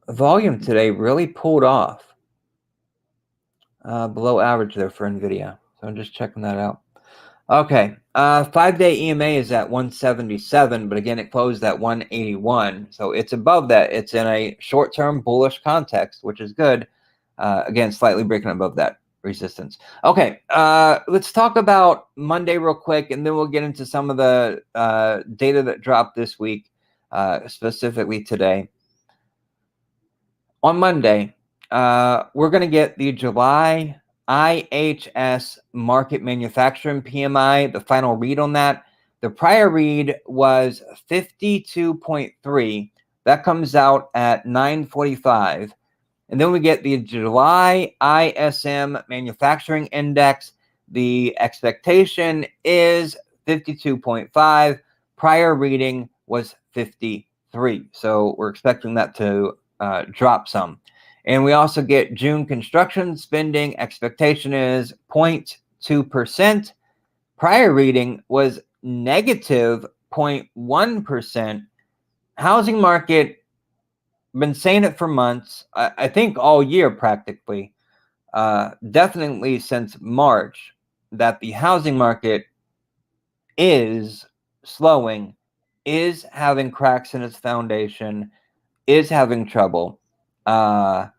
Volume today really pulled off. Below average there for NVIDIA. So I'm just checking that out. Okay, 5-day EMA is at 177, but again, it closed at 181. So it's above that. It's in a short-term bullish context, which is good. Again, slightly breaking above that resistance. Okay, let's talk about Monday real quick, and then we'll get into some of the data that dropped this week, specifically today. On Monday, we're going to get the July IHS market manufacturing PMI, the final read on that. The prior read was 52.3. That comes out at 9:45. And then we get the July ISM manufacturing index The expectation is 52.5. Prior reading was 53. So we're expecting that to drop some. And we also get June construction spending. Expectation is 0.2%. Prior reading was negative 0.1%. Housing market, been saying it for months, I think all year practically, definitely since March, that the housing market is slowing, is having cracks in its foundation, is having trouble. Now,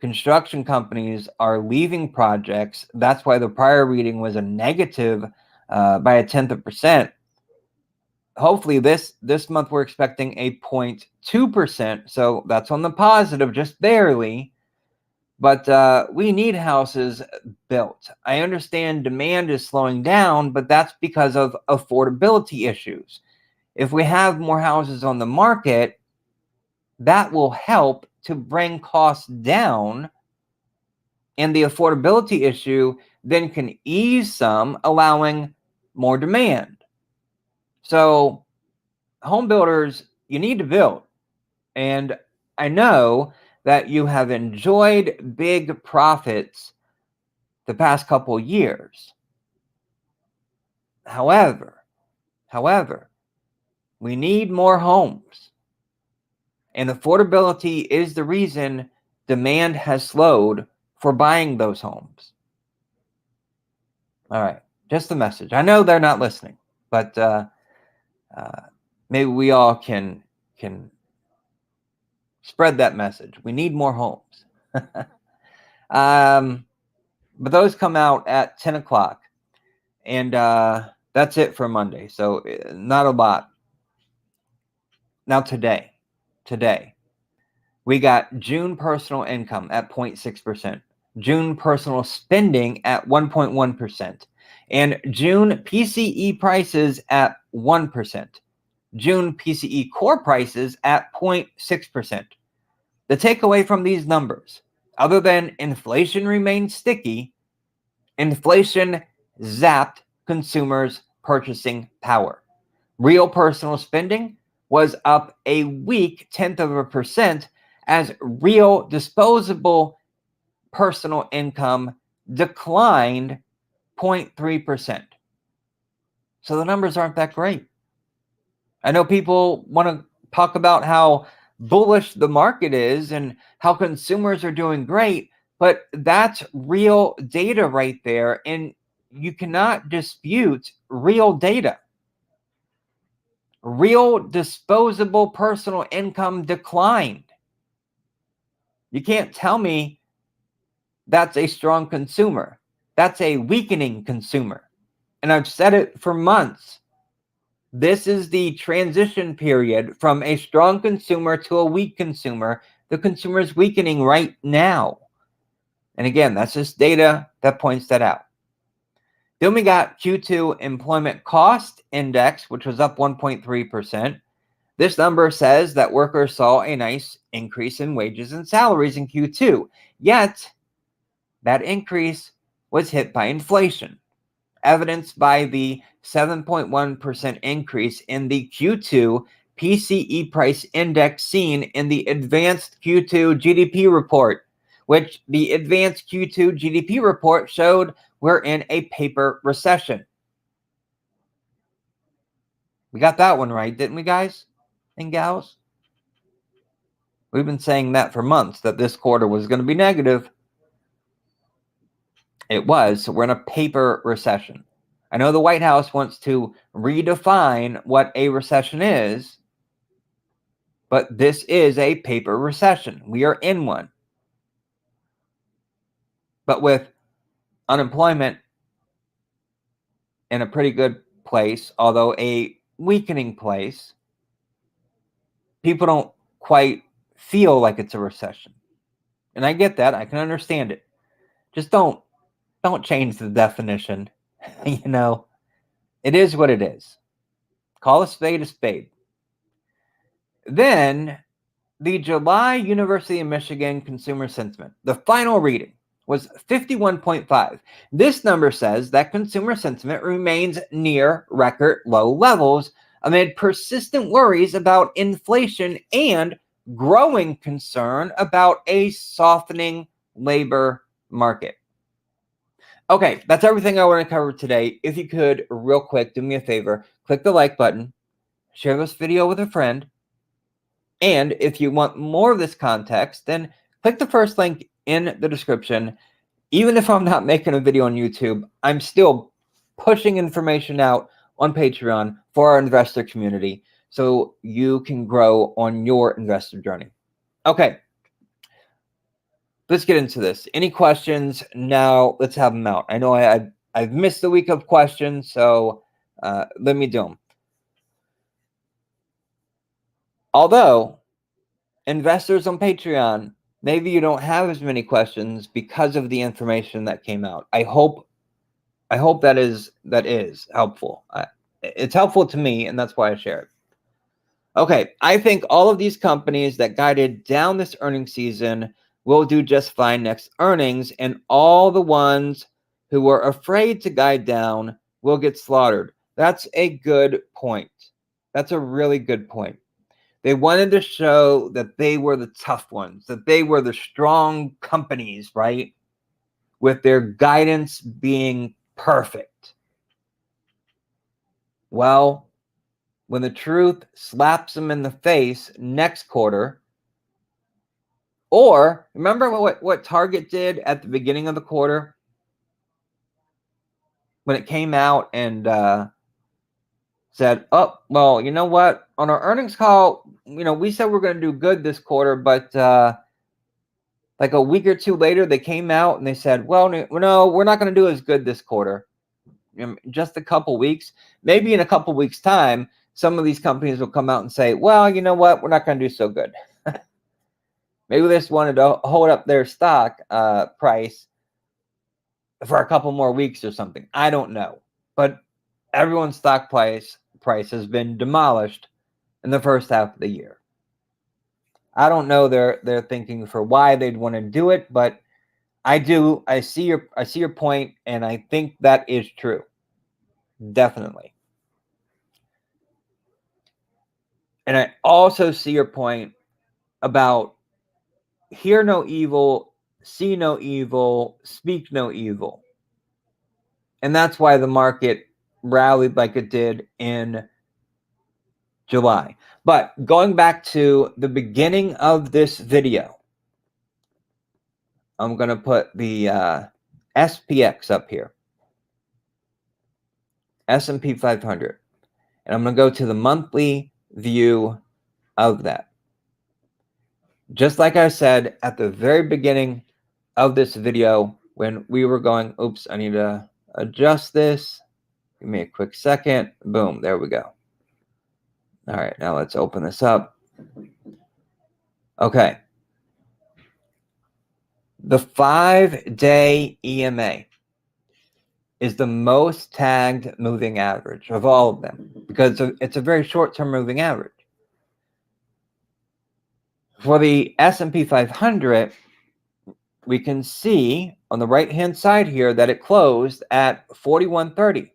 construction companies are leaving projects. That's why the prior reading was a negative by 0.1%. Hopefully this month we're expecting a 0.2%. So that's on the positive, just barely. But we need houses built. I understand demand is slowing down, but that's because of affordability issues. If we have more houses on the market, that will help to bring costs down, and the affordability issue then can ease some, allowing more demand. So home builders, you need to build. And I know that you have enjoyed big profits the past couple years. However, we need more homes. And affordability is the reason demand has slowed for buying those homes. All right, just the message. I know they're not listening, but maybe we all can spread that message. We need more homes. But those come out at 10 o'clock. And that's it for Monday. So not a lot. Now today, we got June personal income at 0.6%. June personal spending at 1.1%. And June PCE prices at 1%. June PCE core prices at 0.6%. The takeaway from these numbers, other than inflation remains sticky, inflation zapped consumers' purchasing power. Real personal spending was up a weak 0.1% as real disposable personal income declined 0.3%. So the numbers aren't that great. I know people want to talk about how bullish the market is and how consumers are doing great, but that's real data right there, and you cannot dispute real data. Real disposable personal income declined. You can't tell me that's a strong consumer. That's a weakening consumer. And I've said it for months. This is the transition period from a strong consumer to a weak consumer. The consumer is weakening right now. And again, that's just data that points that out. Then we got Q2 employment cost index, which was up 1.3%. This number says that workers saw a nice increase in wages and salaries in Q2. Yet, that increase was hit by inflation, evidenced by the 7.1% increase in the Q2 PCE price index seen in the advanced Q2 GDP report, which the advanced Q2 GDP report showed we're in a paper recession. We got that one right, didn't we, guys and gals? We've been saying that for months, that this quarter was going to be negative. It was. So we're in a paper recession. I know the White House wants to redefine what a recession is, but this is a paper recession. We are in one. But with unemployment in a pretty good place, although a weakening place, people don't quite feel like it's a recession. And I get that. I can understand it. Just don't change the definition. You know, it is what it is. Call a spade a spade. Then the July University of Michigan consumer sentiment, the final reading. was 51.5. This number says that consumer sentiment remains near record low levels amid persistent worries about inflation and growing concern about a softening labor market. Okay, that's everything I want to cover today. If you could, real quick, do me a favor, click the like button, share this video with a friend, and if you want more of this context, then click the first link in the description. Even if I'm not making a video on YouTube, I'm still pushing information out on Patreon for our investor community so you can grow on your investor journey. Okay, let's get into this. Any questions? Now let's have them out. I know I've missed a week of questions, so let me do them. Although investors on Patreon, maybe you don't have as many questions because of the information that came out. I hope that is helpful. It's helpful to me, and that's why I share it. Okay, I think all of these companies that guided down this earnings season will do just fine next earnings, and all the ones who were afraid to guide down will get slaughtered. That's a good point. That's a really good point. They wanted to show that they were the tough ones, that they were the strong companies, right? With their guidance being perfect. Well, when the truth slaps them in the face next quarter, or remember what Target did at the beginning of the quarter when it came out and said, oh, well, you know what? On our earnings call, we said we're going to do good this quarter, but like a week or two later, they came out and they said, well, no, we're not going to do as good this quarter. Just a couple weeks, maybe in a couple weeks' time, some of these companies will come out and say, well, you know what? We're not going to do so good. Maybe they just wanted to hold up their stock price for a couple more weeks or something. I don't know. But everyone's stock price has been demolished in the first half of the year. I don't know their thinking for why they'd want to do it, but I do. I see your point, and I think that is true. Definitely. And I also see your point about hear no evil, see no evil, speak no evil. And that's why the market rallied like it did in July. But going back to the beginning of this video, I'm going to put the SPX up here, S&P 500. And I'm going to go to the monthly view of that. Just like I said at the very beginning of this video when we were going, oops, I need to adjust this. Give me a quick second. Boom, there we go. All right, now let's open this up. Okay. The 5-day EMA is the most tagged moving average of all of them because it's a very short-term moving average. For the S&P 500, we can see on the right-hand side here that it closed at 4130.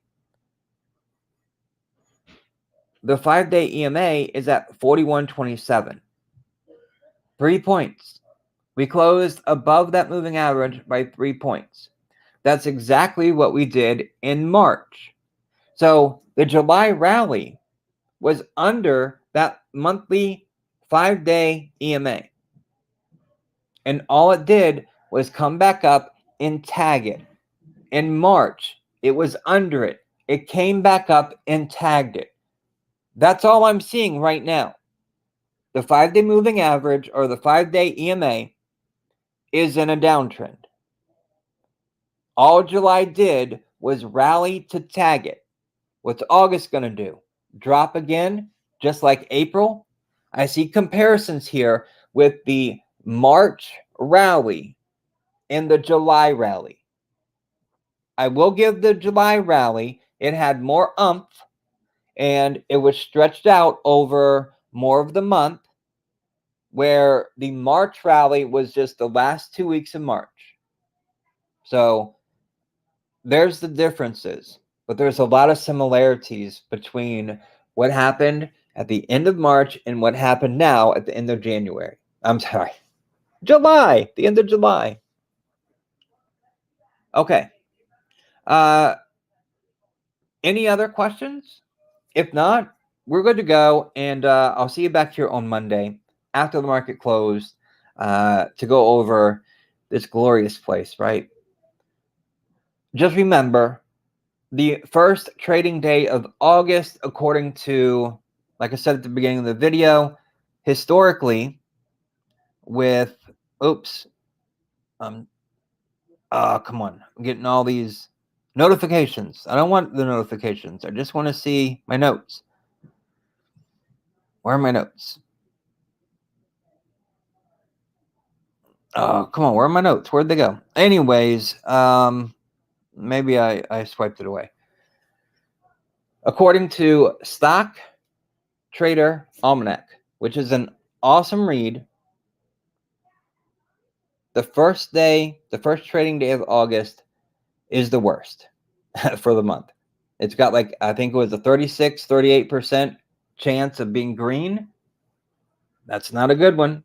The 5-day EMA is at 4127. 3 points. We closed above that moving average by 3 points. That's exactly what we did in March. So the July rally was under that monthly 5-day EMA. And all it did was come back up and tag it. In March, it was under it. It came back up and tagged it. That's all I'm seeing right now. The 5-day moving average or the 5-day EMA is in a downtrend. All July did was rally to tag it. What's August going to do? Drop again, just like April? I see comparisons here with the March rally and the July rally. I will give the July rally, it had more oomph and it was stretched out over more of the month, where the March rally was just the last 2 weeks of March. So there's the differences, but there's a lot of similarities between what happened at the end of March and what happened now at the end of January. I'm sorry, July, the end of July. Okay. Any other questions? If not, we're good to go, and I'll see you back here on Monday after the market closed to go over this glorious place, right? Just remember, the first trading day of August, according to, like I said at the beginning of the video, historically with, come on, I'm getting all these notifications. I don't want the notifications. I just want to see my notes. Where are my notes? Oh, come on, where are my notes? Where'd they go? Anyways, maybe I swiped it away. According to Stock Trader Almanac, which is an awesome read, the first trading day of August is the worst for the month. It's got like, I think it was a 38% chance of being green. That's not a good one.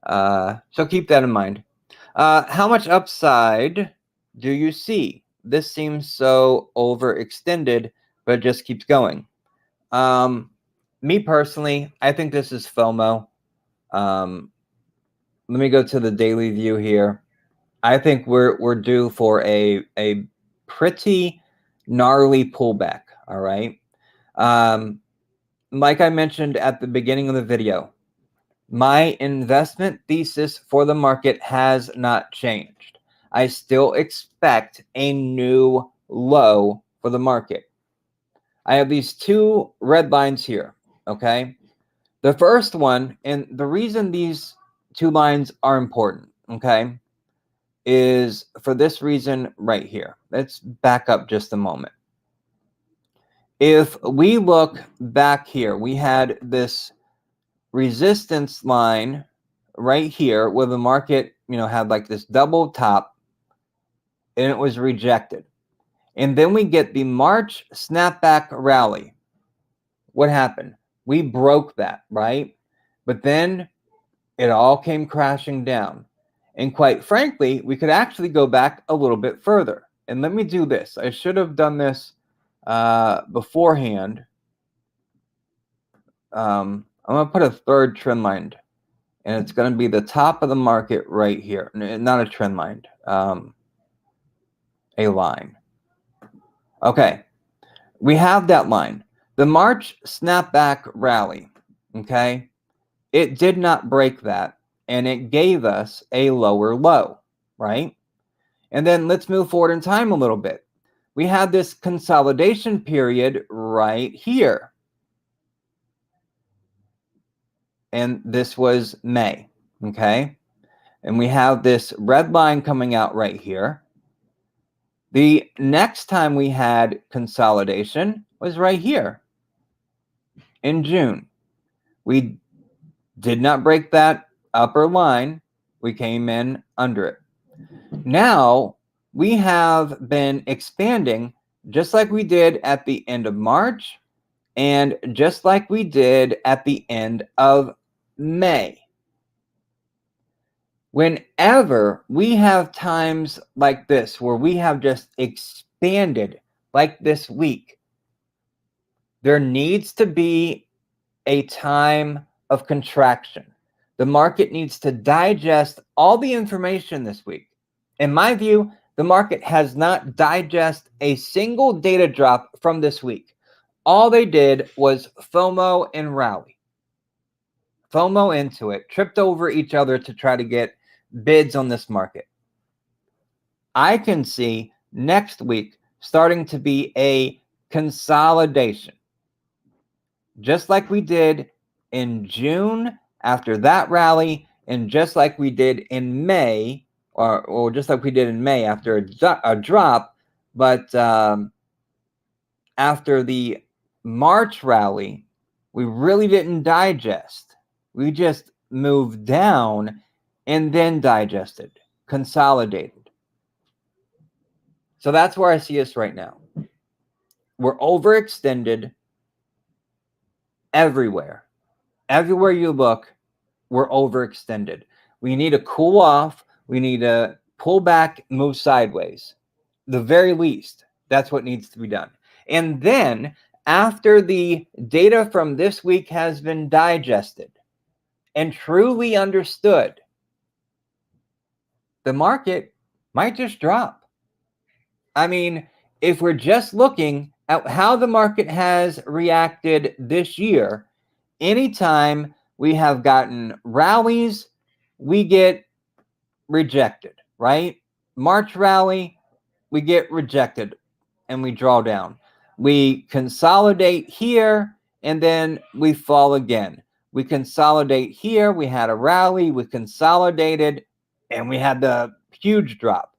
So keep that in mind. How much upside do you see? This seems so overextended, but it just keeps going. Me personally, I think this is FOMO. Let me go to the daily view here. I think we're due for a pretty gnarly pullback. All right. Like I mentioned at the beginning of the video, my investment thesis for the market has not changed. I still expect a new low for the market. I have these two red lines here, okay? The first one, and the reason these two lines are important, okay, is for this reason right here. Let's back up just a moment. If we look back here, we had this resistance line right here where the market, had like this double top and it was rejected. And then we get the March snapback rally. What happened? We broke that, right? But then it all came crashing down. And quite frankly, we could actually go back a little bit further. And let me do this. I should have done this beforehand. I'm going to put a third trend line, and it's going to be the top of the market right here. Not a trend line, a line. Okay, we have that line. The March snapback rally, okay, it did not break that, and it gave us a lower low, right? And then let's move forward in time a little bit. We had this consolidation period right here. And this was May, okay? And we have this red line coming out right here. The next time we had consolidation was right here in June. We did not break that upper line. We came in under it. Now we have been expanding just like we did at the end of March and just like we did at the end of May. Whenever we have times like this where we have just expanded like this week, there needs to be a time of contraction. The market needs to digest all the information this week. In my view, the market has not digested a single data drop from this week. All they did was FOMO and rally. FOMO into it, tripped over each other to try to get bids on this market. I can see next week starting to be a consolidation, just like we did in June after that rally, and just like we did in May, or just like we did in May after a drop, but after the March rally, we really didn't digest. We just moved down and then digested, consolidated. So that's where I see us right now. We're overextended everywhere. Everywhere you look, we're overextended. We need to cool off. We need to pull back, move sideways. The very least, that's what needs to be done. And then after the data from this week has been digested and truly understood, the market might just drop. I mean, if we're just looking at how the market has reacted this year, anytime we have gotten rallies, we get rejected, right? March rally, we get rejected and we draw down. We consolidate here and then we fall again. We consolidate here, we had a rally, we consolidated, and we had the huge drop.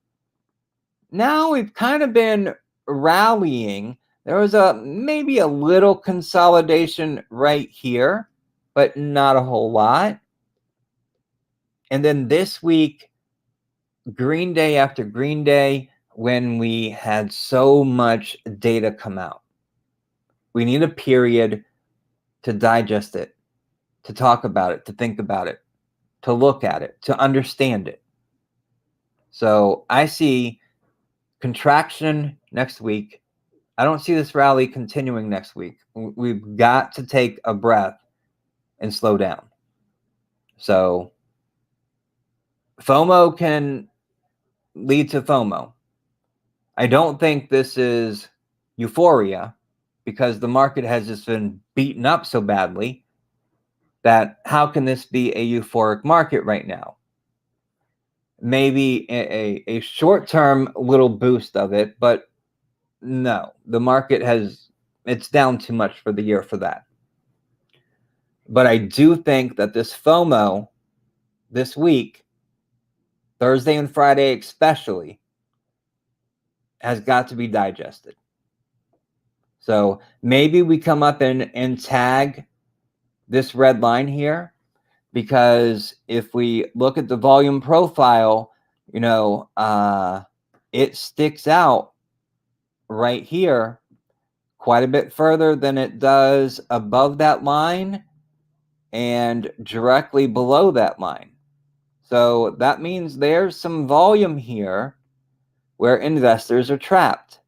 Now we've kind of been rallying. There was maybe a little consolidation right here, but not a whole lot. And then this week, green day after green day, when we had so much data come out. We need a period to digest it, to talk about it, to think about it, to look at it, to understand it. So I see contraction next week. I don't see this rally continuing next week. We've got to take a breath and slow down. So FOMO can lead to FOMO. I don't think this is euphoria because the market has just been beaten up so badly that how can this be a euphoric market right now? Maybe a short-term little boost of it, but no, the market it's down too much for the year for that. But I do think that this FOMO this week, Thursday and Friday especially, has got to be digested. So maybe we come up and tag this red line here, because if we look at the volume profile, you know, it sticks out right here quite a bit further than it does above that line and directly below that line. So that means there's some volume here where investors are trapped.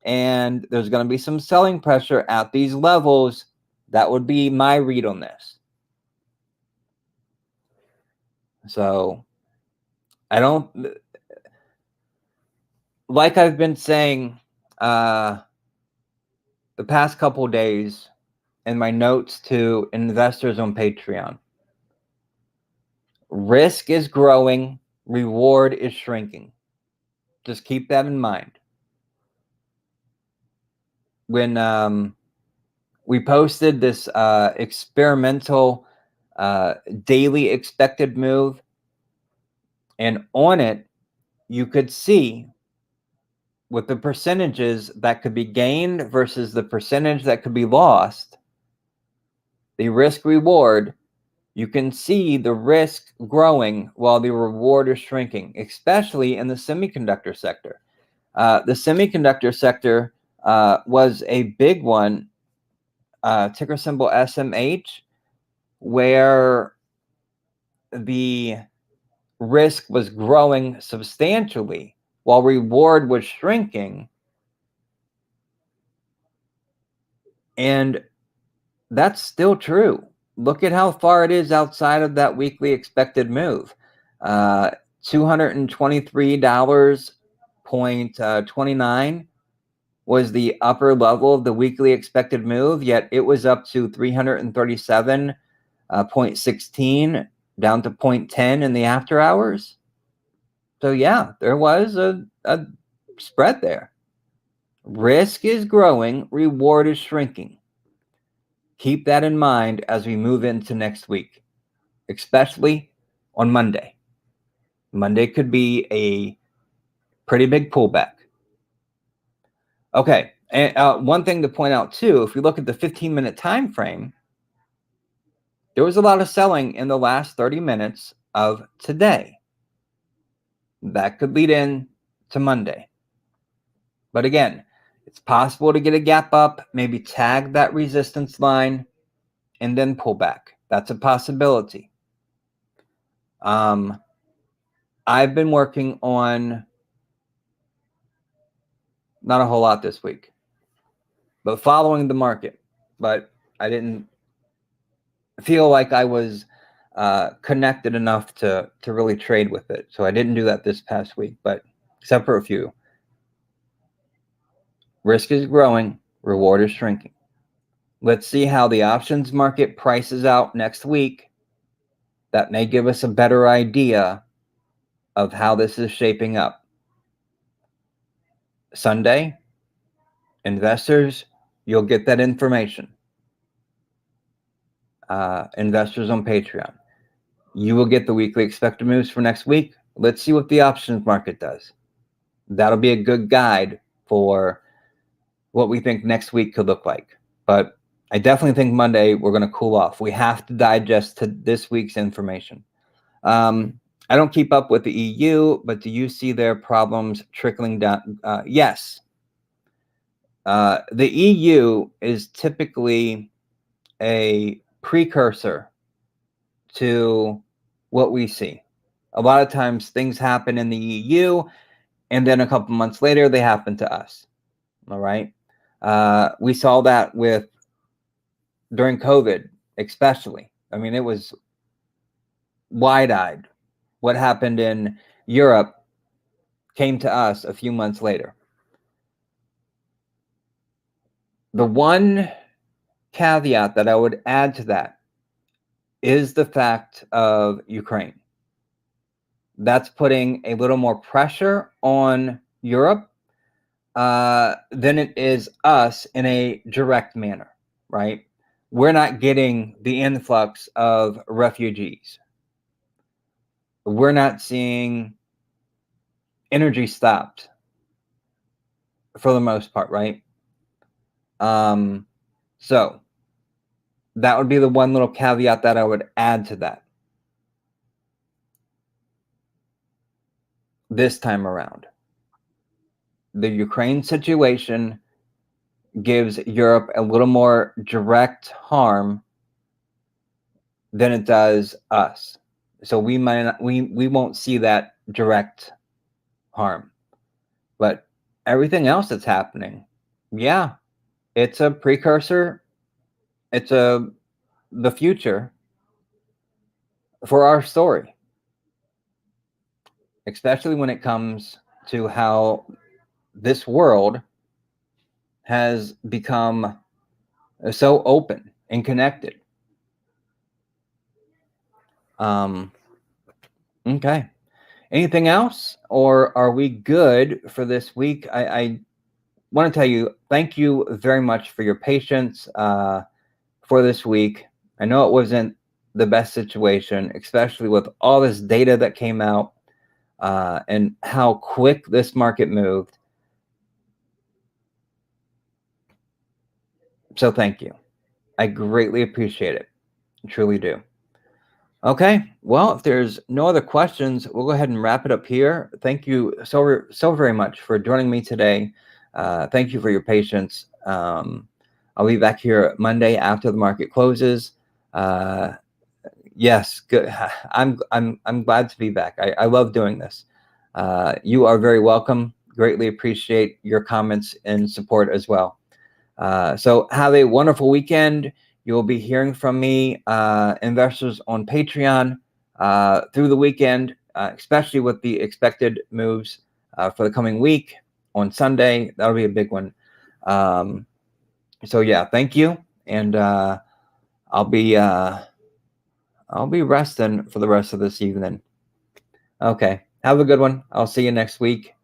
And there's going to be some selling pressure at these levels. That would be my read on this. So I don't, like I've been saying the past couple days in my notes to investors on Patreon, risk is growing, reward is shrinking. Just keep that in mind. When we posted this experimental daily expected move, and on it, you could see with the percentages that could be gained versus the percentage that could be lost, the risk reward, you can see the risk growing while the reward is shrinking, especially in the semiconductor sector. The semiconductor sector was a big one, ticker symbol SMH, where the risk was growing substantially while reward was shrinking. And that's still true. Look at how far it is outside of that weekly expected move. $223.29 was the upper level of the weekly expected move, yet it was up to 337.16 down to 0.10 in the after hours. So yeah, there was a spread there. Risk is growing, reward is shrinking. Keep that in mind as we move into next week, especially on Monday. Monday could be a pretty big pullback. Okay, and one thing to point out too, if you look at the 15-minute time frame, there was a lot of selling in the last 30 minutes of today. That could lead in to Monday. But again, it's possible to get a gap up, maybe tag that resistance line, and then pull back. That's a possibility. I've been working on not a whole lot this week, but following the market. But I didn't feel like I was connected enough to really trade with it. So I didn't do that this past week, but except for a few. Risk is growing, reward is shrinking. Let's see how the options market prices out next week. That may give us a better idea of how this is shaping up. Sunday, investors, you'll get that information. Investors on Patreon, you will get the weekly expected moves for next week. Let's see what the options market does. That'll be a good guide for what we think next week could look like. But I definitely think Monday we're going to cool off. We have to digest to this week's information. I don't keep up with the EU, but do you see their problems trickling down? Yes. The EU is typically a precursor to what we see. A lot of times things happen in the EU, and then a couple months later, they happen to us. All right. We saw that during COVID, especially. I mean, it was wide-eyed. What happened in Europe came to us a few months later. The one caveat that I would add to that is the fact of Ukraine. That's putting a little more pressure on Europe than it is us in a direct manner, right? We're not getting the influx of refugees. We're not seeing energy stopped for the most part, right? So that would be the one little caveat that I would add to that this time around. The Ukraine situation gives Europe a little more direct harm than it does us. So we won't see that direct harm. But everything else that's happening, yeah, it's a precursor. It's the future for our story, especially when it comes to how this world has become so open and connected. Okay. Anything else, or are we good for this week? I want to tell you, thank you very much for your patience for this week. I know it wasn't the best situation, especially with all this data that came out and how quick this market moved. So thank you. I greatly appreciate it. I truly do. Okay, well, if there's no other questions, we'll go ahead and wrap it up here. Thank you so very much for joining me today. Thank you for your patience. I'll be back here Monday after the market closes. Yes, good. I'm glad to be back. I love doing this. You are very welcome. Greatly appreciate your comments and support as well. So have a wonderful weekend. You'll be hearing from me, investors on Patreon, through the weekend, especially with the expected moves for the coming week on Sunday. That'll be a big one. So yeah, thank you, and I'll be resting for the rest of this evening. Okay, have a good one. I'll see you next week.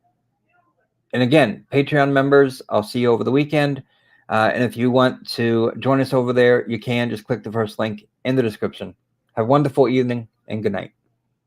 And again, Patreon members, I'll see you over the weekend. And if you want to join us over there, you can just click the first link in the description. Have a wonderful evening and good night.